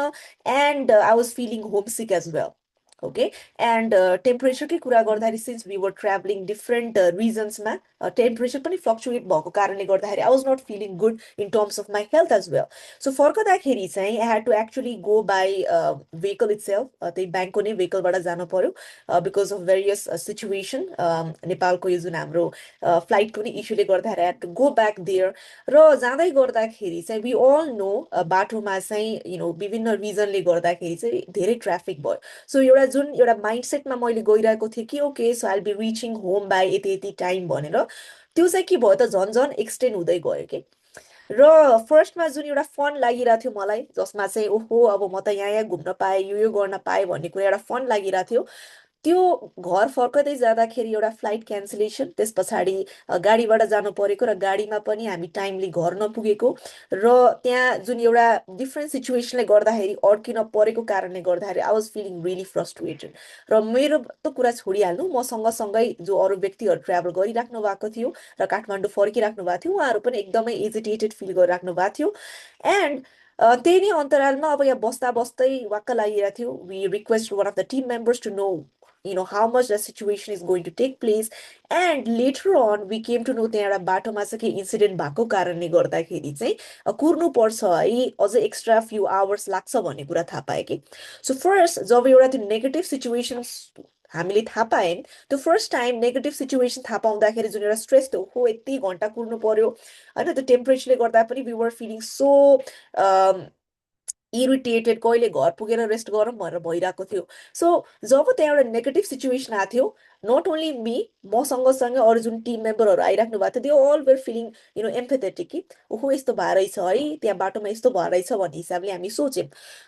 and I was feeling homesick as well. Okay, and टेम्परेचरकै कुरा गर्दाखेरि since we were travelling different रिजन्समा टेम्परेचर पनि फ्लक्चुएट भएको कारणले गर्दाखेरि I was not feeling good in terms of my health as well. So फर्कँदाखेरि चाहिँ I had to actually go by vehicle itself, त्यही ब्याङ्कको नै भेहिकलबाट जानु पर्यो बिकज अफ भेरियस सिचुएसन। नेपालको यो जुन हाम्रो फ्लाइटको नि इस्युले गर्दाखेरि I had to go back there. र जाँदै गर्दाखेरि चाहिँ वी अल नो बाटोमा चाहिँ विभिन्न रिजनले गर्दाखेरि चाहिँ धेरै ट्राफिक भयो। सो एउटा माइन्डसेटमा मैले गइरहेको थिएँ कि okay so I will be reaching home by यति यति टाइम भनेर, त्यो चाहिँ के भयो त झन् झन् एक्सटेन्ड हुँदै गयो कि। र फर्स्टमा जुन एउटा फन लागिरहेको थियो मलाई, जसमा चाहिँ ओहो अब म त यहाँ यहाँ घुम्न पाएँ, यो गर्न पाएँ भन्ने कुरा एउटा फन लागिरहेको थियो, त्यो घर फर्कँदै जाँदाखेरि एउटा फ्लाइट क्यान्सलेसन, त्यस पछाडि गाडीबाट जानु परेको र गाडीमा पनि हामी टाइमली घर नपुगेको र त्यहाँ जुन एउटा डिफ्रेन्ट सिचुएसनले गर्दाखेरि अड्किन परेको कारणले गर्दाखेरि I was feeling really frustrated. र मेरो त कुरा छोडिहाल्नु, म सँगसँगै जो अरू व्यक्तिहरू ट्राभल गरिराख्नु भएको थियो र काठमाडौँ फर्किराख्नु भएको थियो उहाँहरू पनि एकदमै एजिटेटेड फिल गरिराख्नु भएको थियो। एन्ड त्यही नै अन्तरालमा अब यहाँ बस्दा बस्दै वाक्क लागिरहेको थियो, we request one of the team members to know how much the situation is going to take place, and later on we came to know त्यहाँ एउटा बाटोमा चाहिँ के इन्सिडेन्ट भएको कारणले गर्दाखेरि चाहिँ कुर्नु पर्छ है, अझै एक्स्ट्रा फ्यु आवर्स लाग्छ भन्ने कुरा थाहा पाएँ कि। सो फर्स्ट जब एउटा त्यो नेगेटिभ सिचुएसन हामीले थाहा पायौँ, त्यो फर्स्ट टाइम नेगेटिभ सिचुएसन थाहा पाउँदाखेरि जुन एउटा स्ट्रेस थियो, हो यति घन्टा कुर्नु पर्यो होइन, त्यो टेम्परेचरले गर्दा पनि we were feeling so irritated, कहिले घर पुगेर रेस्ट गरौँ भनेर भइरहेको थियो। सो जब त्यहाँ एउटा नेगेटिभ सिचुएसन आएको थियो नट ओन्ली मी, मसँग सँगै अरू जुन टिम मेम्बरहरू आइराख्नु भएको थियो, they all were feeling empathetic कि ओहो यस्तो भएर रहेछ है, त्यहाँ बाटोमा यस्तो भएर रहेछ भन्ने हिसाबले हामी सोच्यौँ।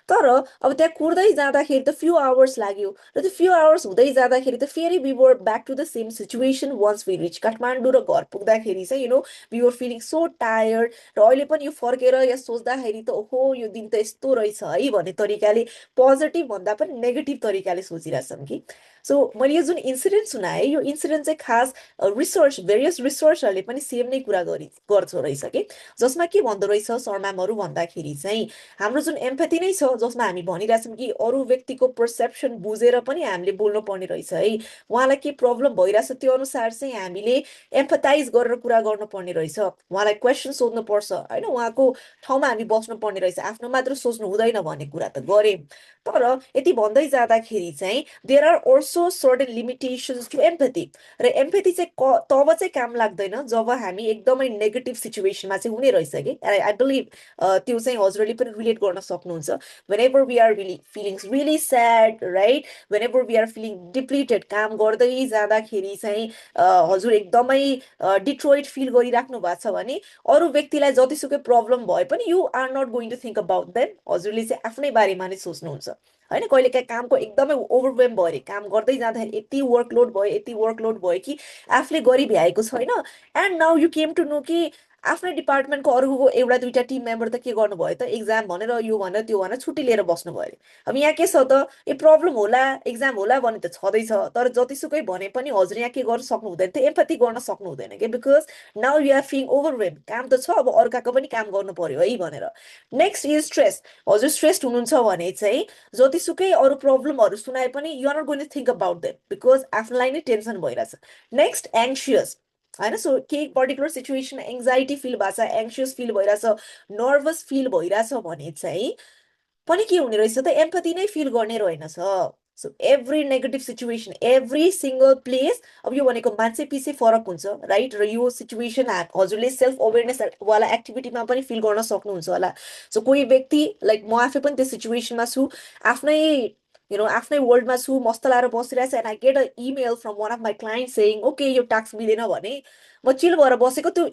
तर अब त्यहाँ कुर्दै जाँदाखेरि त फ्यु आवर्स लाग्यो, र त्यो फ्यु आवर्स हुँदै जाँदाखेरि त फेरि we were back to the same situation once we reach Kathmandu, र घर पुग्दाखेरि चाहिँ we were feeling so tired. र अहिले पनि यो फर्केर या सोच्दाखेरि त ओहो यो दिन त यस्तो रहेछ है भन्ने तरिकाले, पोजिटिभ भन्दा पनि नेगेटिभ तरिकाले सोचिरहेछौँ कि। सो मैले यो जुन इन्सिडेन्ट सुनाएँ, यो इन्सिडेन्ट चाहिँ खास रिसर्च, भेरियस रिसर्चहरूले पनि सेम नै कुरा गर्छ रहेछ कि, जसमा के भन्दो रहेछ सर म्यामहरू भन्दाखेरि चाहिँ हाम्रो जुन एम्पैथी नै छ, जसमा हामी भनिरहेछौँ कि अरू व्यक्तिको पर्सेप्सन बुझेर पनि हामीले बोल्नु पर्ने रहेछ है, उहाँलाई के प्रब्लम भइरहेछ त्यो अनुसार चाहिँ हामीले एम्पथाइज गरेर कुरा गर्नुपर्ने रहेछ, उहाँलाई क्वेसन सोध्नु पर्छ होइन, उहाँको ठाउँमा हामी बस्नु पर्ने रहेछ, आफ्नो मात्र सोच्नु हुँदैन भन्ने कुरा त गरेँ। तर यति भन्दै जाँदाखेरि चाहिँ there are also certain limitations to empathy. र एम्पथी चाहिँ तब चाहिँ काम लाग्दैन जब हामी एकदमै नेगेटिभ सिचुएसनमा चाहिँ हुने रहेछ कि। आई बिलिभ त्यो चाहिँ हजुरहरूले पनि रिलेट गर्न सक्नुहुन्छ। whenever we are really feeling really sad, right, whenever we are feeling depleted, काम गर्दै जाँदाखेरि चाहिँ हजुर एकदमै डिट्रोइट फिल गरिराख्नु भएको छ भने अरू व्यक्तिलाई जतिसुकै प्रब्लम भए पनि you are not going to think about them, हजुरले चाहिँ आफ्नै बारेमा नै सोच्नुहुन्छ होइन। कहिलेकाहीँ कामको एकदमै ओभरवेम भयो अरे, काम गर्दै जाँदाखेरि यति वर्कलोड भयो कि आफूले गरी भ्याएको छैन, and now you came to know कि आफ्नै डिपार्टमेन्टको अरूको एउटा दुइटा टिम मेम्बर त के गर्नुभयो त, एक्जाम भनेर यो भनेर त्यो भनेर छुट्टी लिएर बस्नुभयो अरे। अब यहाँ के छ त, ए प्रब्लम होला एक्जाम होला भन्ने त छँदैछ, तर जतिसुकै भने पनि हजुर यहाँ के गर्न सक्नु हुँदैन, त्यो एम्पथी गर्न सक्नु हुँदैन कि, because now you are feeling overwhelm, काम त छ अब अर्काको पनि काम गर्नु पर्यो है भनेर। नेक्स्ट इज स्ट्रेस, हजुर स्ट्रेस हुनुहुन्छ भने चाहिँ जतिसुकै अरू प्रब्लमहरू सुनाए पनि you are not going to think about them, because आफ्नोलाई नै टेन्सन भइरहेछ। नेक्स्ट एङ्सियस होइन, सो केही पर्टिकुलर सिचुएसन एङ्जाइटी फिल भएको छ, एङ्सियस फिल भइरहेछ, नर्भस फिल भइरहेछ भने चाहिँ पनि के हुने रहेछ त, एम्पथी नै फिल गर्ने रहेनछ। So every negative situation, every single place, अब यो भनेको मान्छे पछि फरक हुन्छ राइट, र यो सिचुएसन हजुरले सेल्फ अवेरनेस वाला एक्टिभिटीमा पनि फिल गर्न सक्नुहुन्छ होला। सो कोही व्यक्ति लाइक म आफै पनि त्यो सिचुएसनमा छु, आफ्नै आफ्नै वर्ल्डमा छु, मस्त लाएर बसिरहेछ, and I get a email from one of my client saying okay यो टास्क मिलेन भने म चिल भएर बसेको, त्यो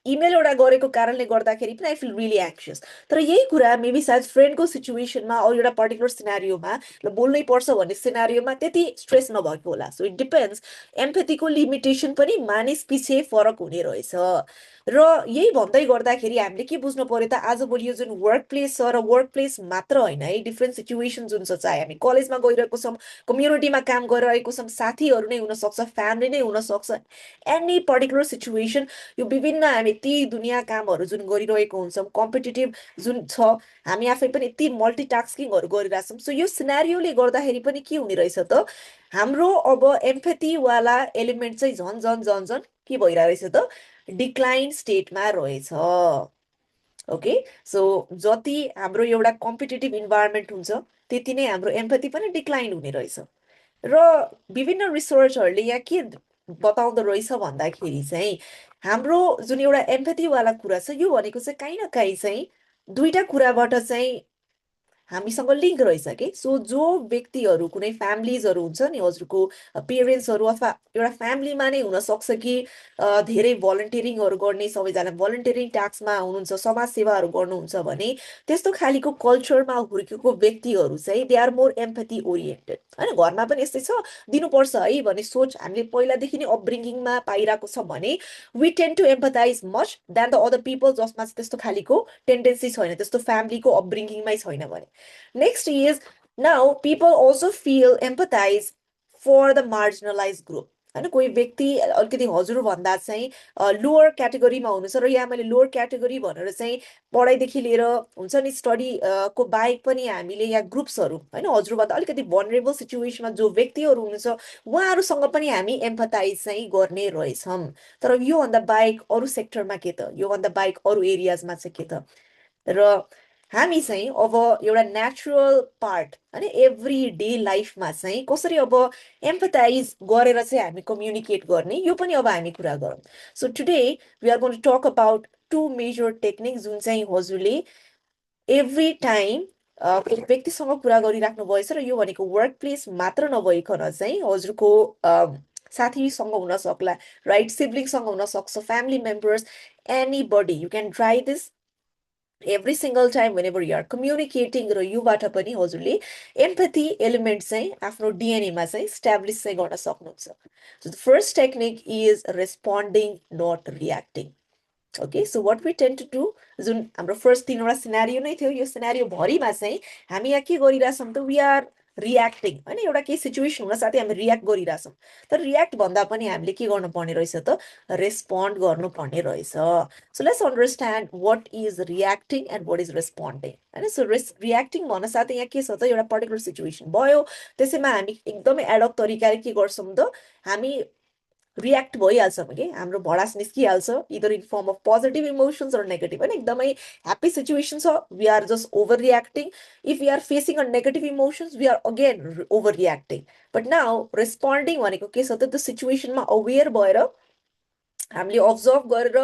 इमेल एउटा गरेको कारणले गर्दाखेरि पनि आई फिल रियली एङ्सियस। तर यही कुरा मेबी सायद फ्रेन्डको सिचुएसनमा अरू एउटा पर्टिकुलर सिनारियोमा बोल्नै पर्छ भन्ने सिनारियोमा त्यति स्ट्रेस नभएको होला। सो इट डिपेन्ड्स, एम्पथीको लिमिटेसन पनि मानिस पछि फरक हुने रहेछ। र यही भन्दै गर्दाखेरि हामीले के बुझ्नु पर्यो त, आजभोलि यो जुन वर्क प्लेस छ, र वर्क प्लेस मात्र होइन है, डिफ्रेन्ट सिचुएसन जुन छ, चाहे हामी कलेजमा गइरहेको छौँ, कम्युनिटीमा काम गरिरहेको छौँ, साथीहरू नै हुनसक्छ, फ्यामिली नै हुनसक्छ, एनी पर्टिकुलर सिचुएसन, यो विभिन्न हामी यति दुनियाँ कामहरू जुन गरिरहेको हुन्छौँ, कम्पिटेटिभ जुन छ, हामी आफै पनि यति मल्टिटास्किङहरू गरिरहेछौँ। सो यो सिनारियोले गर्दाखेरि पनि के हुने रहेछ त, हाम्रो अब एम्पथीवाला एलिमेन्ट चाहिँ झन् झन् झन् झन् के भइरहेछ त, डिक्लाइन स्टेटमा रहेछ। ओके, सो जति हाम्रो एउटा कम्पिटेटिभ इन्भाइरोमेन्ट हुन्छ त्यति नै हाम्रो एम्पथी पनि डिक्लाइन हुने रहेछ। र विभिन्न रिसर्चहरूले यहाँ के बताउँदो रहेछ भन्दाखेरि चाहिँ हाम्रो जुन एउटा एम्पथीवाला कुरा छ, यो भनेको चाहिँ काहीँ न काहीँ चाहिँ दुईटा कुराबाट चाहिँ हामीसँग लिङ्क रहेछ कि। सो जो व्यक्तिहरू कुनै फ्यामिलिजहरू हुन्छ नि, हजुरको पेरेन्ट्सहरू अथवा एउटा फ्यामिलीमा नै हुनसक्छ कि धेरै भलन्टियरिङहरू गर्ने, सबैजना भलन्टियरिङ टास्कमा हुनुहुन्छ, समाज सेवाहरू गर्नुहुन्छ भने त्यस्तो खालीको कल्चरमा हुर्केको व्यक्तिहरू चाहिँ they are more empathy oriented होइन। घरमा पनि यस्तै छ, दिनुपर्छ है भन्ने सोच हामीले पहिलादेखि नै अपब्रिङ्गिङमा पाइरहेको छ भने we tend to empathize much than the other people जसमा चाहिँ त्यस्तो खालीको टेन्डेन्सी छैन, त्यस्तो फ्यामिलीको अपब्रिङ्गिङमै छैन भने। Next is now people also feel empathize for the marginalized group होइन। कोही व्यक्ति अलिकति हजुरभन्दा चाहिँ लोवर क्याटेगोरीमा हुनुहुन्छ, र यहाँ मैले लोवर क्याटेगोरी भनेर चाहिँ पढाइदेखि लिएर हुन्छ नि स्टडी को बाहेक पनि हामीले यहाँ ग्रुप्सहरू होइन, हजुरभन्दा अलिकति भनरेबल सिचुएसनमा जो व्यक्तिहरू हुनुहुन्छ उहाँहरूसँग पनि हामी एम्पथाइज चाहिँ गर्ने रहेछौँ। तर योभन्दा बाहेक अरू सेक्टरमा के त, योभन्दा बाहेक अरू एरियाजमा चाहिँ के त, र हामी चाहिँ अब एउटा नेचुरल पार्ट होइन एभ्री डे लाइफमा चाहिँ कसरी अब एम्पथाइज गरेर चाहिँ हामी कम्युनिकेट गर्ने, यो पनि अब हामी कुरा गरौँ। So today we are going to talk about two major technique जुन चाहिँ हजुरले एभ्री टाइम व्यक्तिसँग कुरा गरिराख्नु भएछ, र यो भनेको वर्क प्लेस मात्र नभइकन चाहिँ हजुरको साथीसँग हुन सक्ला, राइट, सिब्लिङसँग हुन सक्छ, family members, anybody. You can try this every single time whenever you are communicating र युबाट पनि हजुरले empathy element चाहिँ आफ्नो DNA मा चाहिँ establish चाहिँ गर्न सक्नुहुन्छ. So the first technique is responding, not reacting. Okay, so what we tend to do, जुन हाम्रो फर्स्ट तीनवटा सिनारियो नै थियो, यो सिनारियो भरिमा चाहिँ हामी यहाँ के गरिरहेछौँ त, वी आर रियाक्टिङ होइन, एउटा केही सिचुएसन हुन साथै हामी रियाक्ट गरिरहेछौँ. तर रियाक्ट भन्दा पनि हामीले के गर्नुपर्ने रहेछ त, रेस्पोन्ड गर्नुपर्ने रहेछ. So let's understand what is reacting and what is responding होइन. सो रियाक्टिङ भन्न साथै यहाँ के छ त, एउटा पर्टिकुलर सिचुएसन भयो, त्यसैमा हामी एकदमै एडक तरिकाले के गर्छौँ त, हामी रियाक्ट भइहाल्छौँ कि हाम्रो भडास निस्किहाल्छ, either in form of positive emotions र नेगेटिभ होइन. एकदमै ह्याप्पी सिचुएसन छ, we are just overreacting. If we are facing a negative emotions, we are again overreacting. But now responding भनेको के छ त, त्यो सिचुएसनमा अवेर भएर हामीले अब्जर्भ गरेर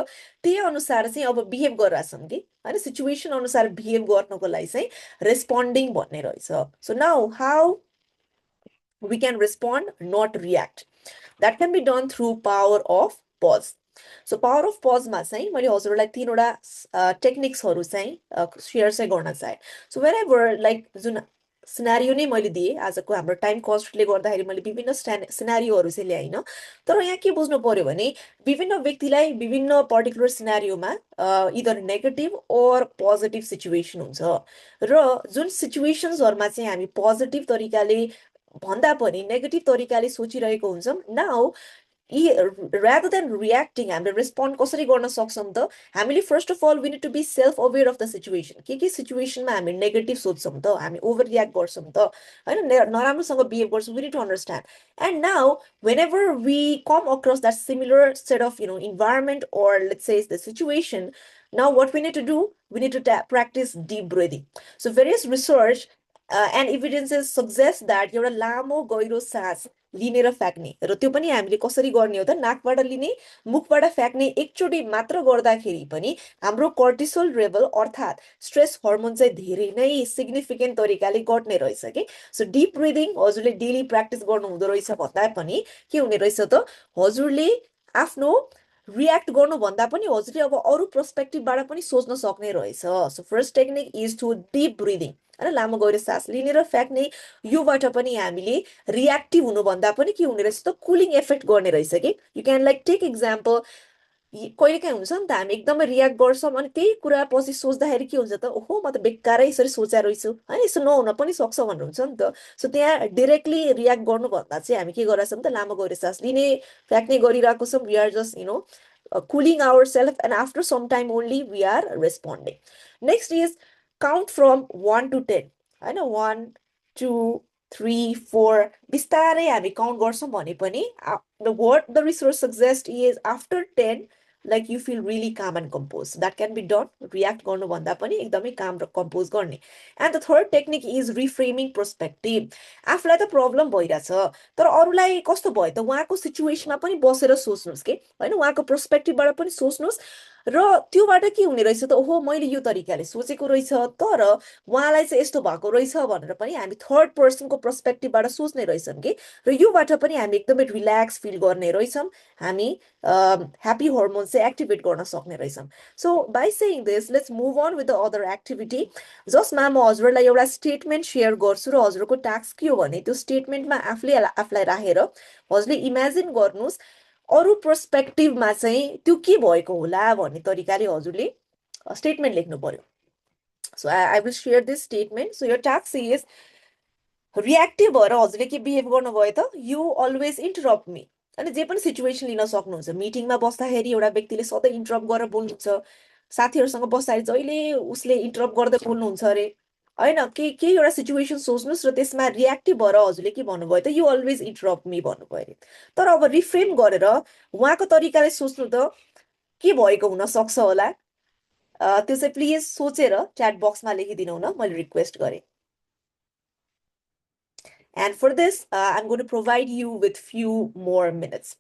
त्यही अनुसार चाहिँ अब बिहेभ गरिरहेछौँ कि होइन, सिचुएसन अनुसार बिहेभ गर्नको लागि चाहिँ रेस्पोन्डिङ भन्ने रहेछ. So now how we can respond, not react. That can be done through power of pause. So power of pause मा चाहिँ मैले हजुरलाई तीनवटा टेक्निक्सहरू चाहिँ सेयर चाहिँ गर्न चाहे. सो whenever like जुन सिनारियो नै मैले दिएँ, आजको हाम्रो टाइम कस्टले गर्दाखेरि मैले विभिन्न सिनारियोहरू चाहिँ ल्याइन. तर यहाँ के बुझ्नु पर्यो भने विभिन्न व्यक्तिलाई विभिन्न पर्टिकुलर सिनारियोमा इदर नेगेटिभ ओर पोजिटिभ सिचुएसन हुन्छ. र जुन सिचुएसन्सहरूमा चाहिँ हामी पोजिटिभ तरिकाले भन्दा पनि नेगेटिभ तरिकाले सोचिरहेको हुन्छौँ, नाउ rather than reacting, हामीले रेस्पोन्ड कसरी गर्न सक्छौँ त, हामीले first of all we need to be self aware of the situation. के सिचुएसनमा हामी नेगेटिभ सोच्छौँ त, हामी ओभर रियाक्ट गर्छौँ त होइन, नराम्रोसँग बिहेभ गर्छौँ, we need to understand. And now whenever we come across that similar set of environment or let's say the situation, now what we need to do, we need to practice deep breathing. So various research and evidences suggest that एउटा लामो गहिरो सास लिने र फ्याक्ने, र त्यो पनि हामीले कसरी गर्ने हो त, नाकबाट लिने मुखबाट फ्याक्ने एकचोटि मात्र गर्दाखेरि पनि हाम्रो कर्टिसोल लेभल अर्थात् स्ट्रेस हर्मोन चाहिँ धेरै नै सिग्निफिकेन्ट तरिकाले घट्ने रहेछ कि. सो डिप ब्रिदिङ हजुरले डेली प्र्याक्टिस गर्नु हुँदो रहेछ भन्दा पनि के हुने रहेछ त, हजुरले आफ्नो रियाक्ट गर्नुभन्दा पनि हजुरले अब अरू पर्सपेक्टिभबाट पनि सोच्न सक्ने रहेछ. So first technique is to deep breathing होइन, लामो गहिरो सास लिने र फ्याक्ने. योबाट पनि हामीले रियाक्टिभ हुनुभन्दा पनि के हुने रहेछ त, कुलिङ इफेक्ट गर्ने रहेछ कि. You can like take example, कहिले काहीँ हुन्छ नि त हामी एकदमै रियाक्ट गर्छौँ अनि त्यही कुरा पछि सोच्दाखेरि के हुन्छ त, ओहो म त बेकारै यसरी सोचेर रहेछु होइन, यसो नहुन पनि सक्छ भनेर हुन्छ नि त. सो त्यहाँ डिरेक्टली रियाक्ट गर्नुभन्दा चाहिँ हामी के गरिरहेछौँ त, लामो गहिरो सास लिने फ्याक्ने गरिरहेको छौँ. We are just cooling ourselves, and after some time only we are responding. Next is count from 1 to 10 होइन, 1 2 3 4 बिस्तारै हामी काउन्ट गर्छौँ भने पनि what the research suggests is after 10 like you feel really calm and composed. That can be done. React गर्नुभन्दा पनि एकदमै काम र कम्पोज गर्ने. And the third technique is reframing perspective. आफूलाई त प्रब्लम भइरहेछ तर अरूलाई कस्तो भयो त, उहाँको सिचुएसनमा पनि बसेर सोच्नुहोस् के होइन, उहाँको पर्सपेक्टिभबाट पनि सोच्नुहोस् र त्योबाट के हुने रहेछ त, ओहो मैले यो तरिकाले सोचेको रहेछ तर उहाँलाई चाहिँ यस्तो भएको रहेछ भनेर पनि हामी थर्ड पर्सनको पर्सपेक्टिभबाट सोच्ने रहेछौँ कि. र योबाट पनि हामी एकदमै रिल्याक्स फिल गर्ने रहेछौँ, हामी ह्याप्पी हर्मोन चाहिँ एक्टिभेट गर्न सक्ने रहेछौँ. So by saying this let's move on with the other activity. जसमा म हजुरलाई एउटा स्टेटमेन्ट सेयर गर्छु र हजुरको टास्क के हो भने त्यो स्टेटमेन्टमा आफूलाई राखेर हजुरले इमेजिन गर्नुहोस् अरू पर्सपेक्टिभमा चाहिँ त्यो के भएको होला भन्ने तरिकाले हजुरले स्टेटमेन्ट लेख्नु पर्यो. So I will share this statement. So your task is reactive भएर हजुरले के बिहेभ गर्नुभयो त, यु अलवेज इन्टरप्ट मी होइन, जे पनि सिचुएसन लिन सक्नुहुन्छ. मिटिङमा बस्दाखेरि एउटा व्यक्तिले सधैँ इन्टरप्ट गरेर बोल्नुहुन्छ, साथीहरूसँग बस्दाखेरि जहिले उसले इन्टरप्ट गर्दै बोल्नुहुन्छ अरे होइन, केही एउटा सिचुएसन सोच्नुहोस् र त्यसमा रियाक्टिभ भएर हजुरले के भन्नुभयो त, यु अलवेज इन्टरप्ट मी भन्नुभयो अरे. तर अब रिफ्रेम गरेर उहाँको तरिकाले सोच्नु त के भएको हुन सक्छ होला, त्यो चाहिँ प्लिज सोचेर च्याट बक्समा लेखिदिनु न, मैले रिक्वेस्ट गरेँ. And for this, I'm going to provide you with few more minutes.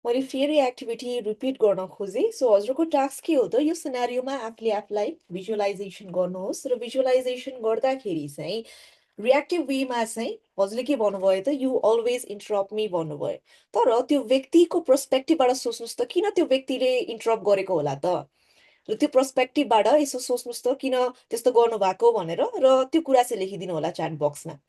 मैले फेरि एक्टिभिटी रिपिट गर्न खोजेँ सो हजुरको टास्क के हो त यो सिनारियोमा आफूले आफूलाई भिजुअलाइजेसन गर्नुहोस् र भिजुअलाइजेसन गर्दाखेरि चाहिँ रियाक्टिभ वेमा चाहिँ हजुरले के भन्नुभयो त यु अलवेज इन्टरप्ट मी भन्नुभयो तर त्यो व्यक्तिको पर्सपेक्टिभबाट सोच्नुहोस् त किन त्यो व्यक्तिले इन्टरप्ट गरेको होला त र त्यो पर्सपेक्टिभबाट यसो सोच्नुहोस् त किन त्यस्तो गर्नुभएको भनेर र त्यो कुरा चाहिँ लेखिदिनु होला च्याट बक्समा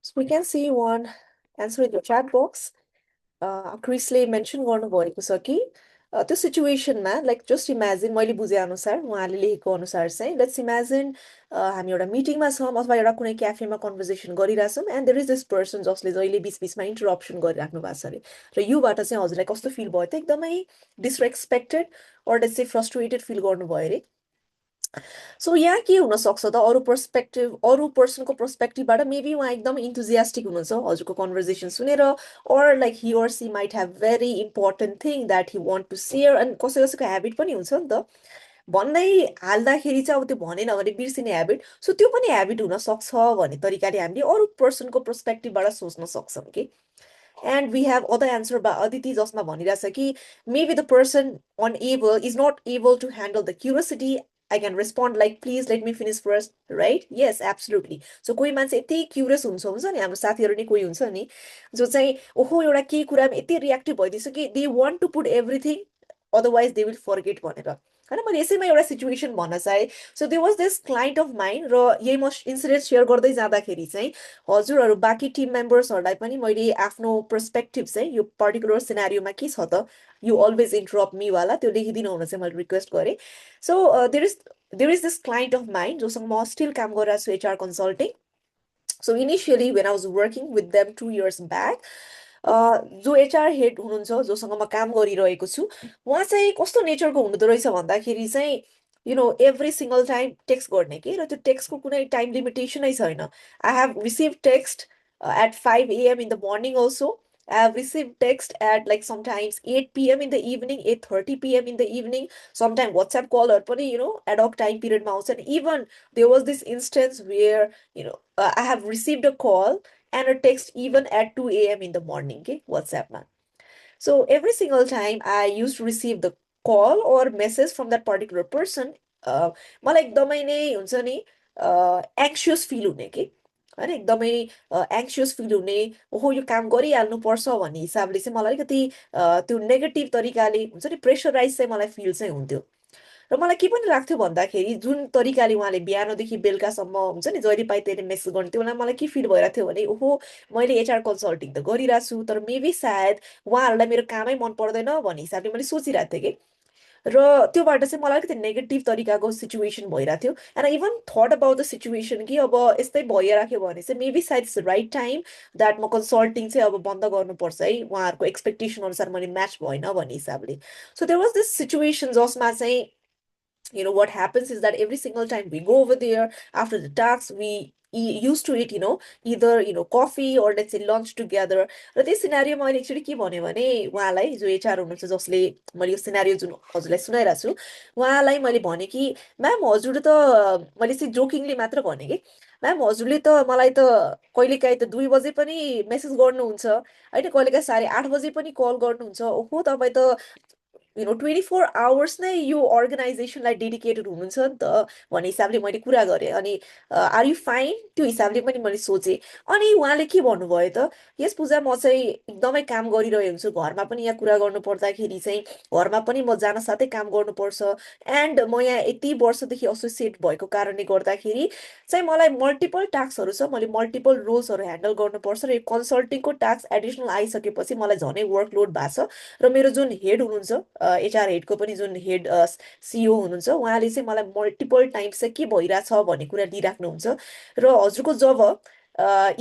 So we can see one answer in the chat box. Chrisley mention गर्नुभएको छ कि त्यो सिचुएसनमा लाइक जस्ट इमेजिन मैले बुझे अनुसार उहाँले लेखेको अनुसार चाहिँ लेट्स इमेजिन हामी एउटा मिटिङमा छौँ अथवा एउटा कुनै क्याफेमा कन्भर्सेसन गरिरहेछौँ and there is this person जसले जहिले बिच बिचमा इन्टरप्सन गरिराख्नु भएको छ अरे र योबाट चाहिँ हजुरलाई कस्तो फिल भयो त एकदमै डिसरेस्पेक्टेड अर लेट्स चाहिँ फ्रस्ट्रेटेड फिल गर्नुभयो अरे सो यहाँ के हुनसक्छ त अरू पर्सपेक्टिभ अरू पर्सनको पर्सपेक्टिभबाट मेबी उहाँ एकदम इन्थुजियास्टिक हुनुहुन्छ हजुरको कन्भर्सेसन सुनेर or like he or she might have very important thing that he want to share and कसै कसैको ह्याबिट पनि हुन्छ नि त भन्दै हाल्दाखेरि चाहिँ अब त्यो भनेन भने बिर्सिने ह्याबिट सो त्यो पनि ह्याबिट हुनसक्छ भन्ने तरिकाले हामीले अरू पर्सनको पर्सपेक्टिभबाट सोच्न सक्छौँ कि and we have other answer by Aditi जसमा भनिरहेछ कि maybe the person unable is not able to handle the curiosity I can respond like please let me finish first right yes absolutely so कोही मान्छे यति क्युरियस हुन्छ नि हाम्रो साथीहरू नि कोही हुन्छ नि जो चाहिँ ओहो एउटा केही कुरामा यति रियाक्टिभ भइदिन्छ कि they want to put everything otherwise they will forget भनेर होइन मैले यसैमा एउटा सिचुएसन भन्न चाहेँ so they was this client of mine र यही म इन्सिडेन्ट सेयर गर्दै जाँदाखेरि चाहिँ हजुरहरू बाँकी टिम मेम्बर्सहरूलाई पनि मैले आफ्नो पर्सपेक्टिभ चाहिँ यो पर्टिकुलर सिनारीमा के छ त यु अलवेज इन्टरप्ट मी वाला त्यो लेखिदिनु हुन चाहिँ मैले रिक्वेस्ट गरेँ so there is this client of mine जोसँग म स्टिल काम गरिरहेको छु HR consulting so initially when I was working with them 2 years back जो एचआर हेड हुनुहुन्छ जोसँग म काम गरिरहेको छु उहाँ चाहिँ कस्तो नेचरको हुनुहुँदो रहेछ भन्दाखेरि चाहिँ एभ्री सिङ्गल टाइम टेक्स्ट गर्ने कि र त्यो टेक्स्टको कुनै टाइम लिमिटेसनै छैन I have receive text at 5 a.m. in the morning also. I have received text at like sometimes 8 p.m. in the evening, 8:30 p.m. in the evening. Sometimes WhatsApp call or ad hoc time period mouse. And even there was this instance where, I have received a call and a text even at 2 a.m. in the morning, okay? WhatsApp man. So every single time I used to receive the call or message from that particular person, मलाई एकदमै नै हुन्छ नि एङ्सियस फिल हुने कि होइन एकदमै एङ्सियस फिल हुने ओहो यो काम गरिहाल्नुपर्छ भन्ने हिसाबले चाहिँ मलाई अलिकति त्यो नेगेटिभ तरिकाले हुन्छ नि प्रेसराइज चाहिँ मलाई फिल चाहिँ हुन्थ्यो र मलाई के पनि लाग्थ्यो भन्दाखेरि जुन तरिकाले उहाँले बिहानदेखि बेलुकासम्म हुन्छ नि जहिले पाइ त्यसले मेसेज गर्ने त्यो बेला मलाई के फिल भइरहेको थियो भने ओहो मैले एचआर कन्सल्टिङ त गरिरहेको छु तर मेबी सायद उहाँहरूलाई मेरो कामै मन पर्दैन भन्ने हिसाबले मैले सोचिरहेको थिएँ कि र त्योबाट चाहिँ मलाई अलिकति नेगेटिभ तरिकाको सिचुएसन भइरहेको थियो and I even thought about the situation कि अब यस्तै भइराख्यो भने चाहिँ मेबी सायद इट्स राइट टाइम द्याट म कन्सल्टिङ चाहिँ अब बन्द गर्नुपर्छ है, उहाँहरूको एक्सपेक्टेसन अनुसार मैले म्याच भएन भन्ने हिसाबले। So there was this situation जसमा चाहिँ what happens is that every single time we go over there after the tasks, we used to eat, either, coffee or let's say lunch together. र त्यही सिनारियोमा मैले एक्चुली के भन्यो भने उहाँलाई जो एचआर हुनुहुन्छ जसले मैले यो सिनारियो जुन हजुरलाई सुनाइरहेको छु उहाँलाई मैले भने कि म्याम हजुर त मैले चाहिँ जोकिङली मात्र भने कि म्याम हजुरले त मलाई त कहिलेकाहीँ त 2 बजे पनि मेसेज गर्नुहुन्छ होइन, कहिलेकाहीँ 8:30 बजे पनि कल गर्नुहुन्छ, ओहो तपाईँ त 24 आवर्स नै यो अर्गनाइजेसनलाई डेडिकेटेड हुनुहुन्छ नि त भन्ने हिसाबले मैले कुरा गरेँ। अनि आर यु फाइन त्यो हिसाबले पनि मैले सोचेँ। अनि उहाँले के भन्नुभयो त, यस पूजा म चाहिँ एकदमै काम गरिरहेको हुन्छु, घरमा पनि यहाँ कुरा गर्नु पर्दाखेरि चाहिँ घरमा पनि म जान साथै काम गर्नुपर्छ एन्ड म यहाँ यति वर्षदेखि एसोसिएट भएको कारणले गर्दाखेरि चाहिँ मलाई मल्टिपल टास्कहरू छ, मैले मल्टिपल रोल्सहरू ह्यान्डल गर्नुपर्छ र यो कन्सल्टिङको टास्क एडिसनल आइसकेपछि मलाई झनै वर्कलोड भएको छ र मेरो जुन हेड हुनुहुन्छ एचआर हेडको पनि जुन हेड सिओ हुनुहुन्छ उहाँले चाहिँ मलाई मल्टिपल टाइम्स चाहिँ के भइरहेछ भन्ने कुरा दिइराख्नुहुन्छ र हजुरको जब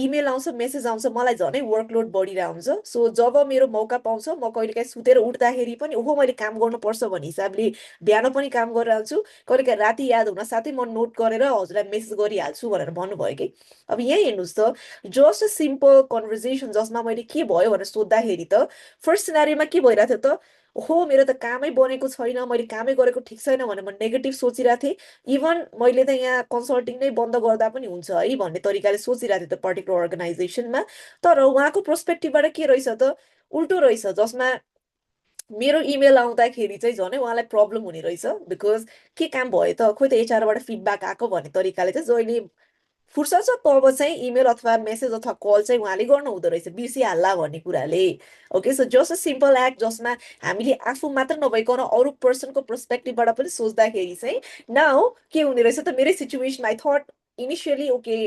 इमेल आउँछ मेसेज आउँछ मलाई झनै वर्कलोड बढिरहेको हुन्छ। सो जब मेरो मौका पाउँछ म कहिलेकाहीँ सुतेर उठ्दाखेरि पनि ओहो मैले काम गर्नुपर्छ भन्ने हिसाबले बिहान पनि काम गरेर आउँछु, कहिलेकाहीँ राति याद हुन साथै म नोट गरेर हजुरलाई मेसेज गरिहाल्छु भनेर भन्नुभयो कि। अब यहीँ हेर्नुहोस् त, जस्ट अ सिम्पल कन्भर्सेसन जसमा मैले के भयो भनेर सोद्धाखेरि त फर्स्ट सिनारीमा के भइरहेको थियो त, ओहो मेरो त कामै बनेको छैन, मैले कामै गरेको ठिक छैन भनेर म नेगेटिभ सोचिरहेको थिएँ। इभन मैले त यहाँ कन्सल्टिङ नै बन्द गर्दा पनि हुन्छ है भन्ने तरिकाले सोचिरहेको थिएँ त पर्टिकुलर अर्गनाइजेसनमा। तर उहाँको पर्सपेक्टिभबाट के रहेछ त, उल्टो रहेछ, जसमा मेरो इमेल आउँदाखेरि चाहिँ झनै उहाँलाई प्रब्लम हुने रहेछ। बिकज के काम भयो त, खोइ त एचआरबाट फिडब्याक आएको भन्ने तरिकाले चाहिँ जहिले फुर्सद छ तब चाहिँ इमेल अथवा मेसेज अथवा कल चाहिँ उहाँले गर्नु हुँदो रहेछ, बिर्सिहाल्ला भन्ने कुराले। Okay, so just a simple act जसमा हामीले आफू मात्र नभइकन अरू पर्सनको पर्सपेक्टिभबाट पनि सोच्दाखेरि चाहिँ नाउ के हुने रहेछ त, मेरै situation I thought initially okay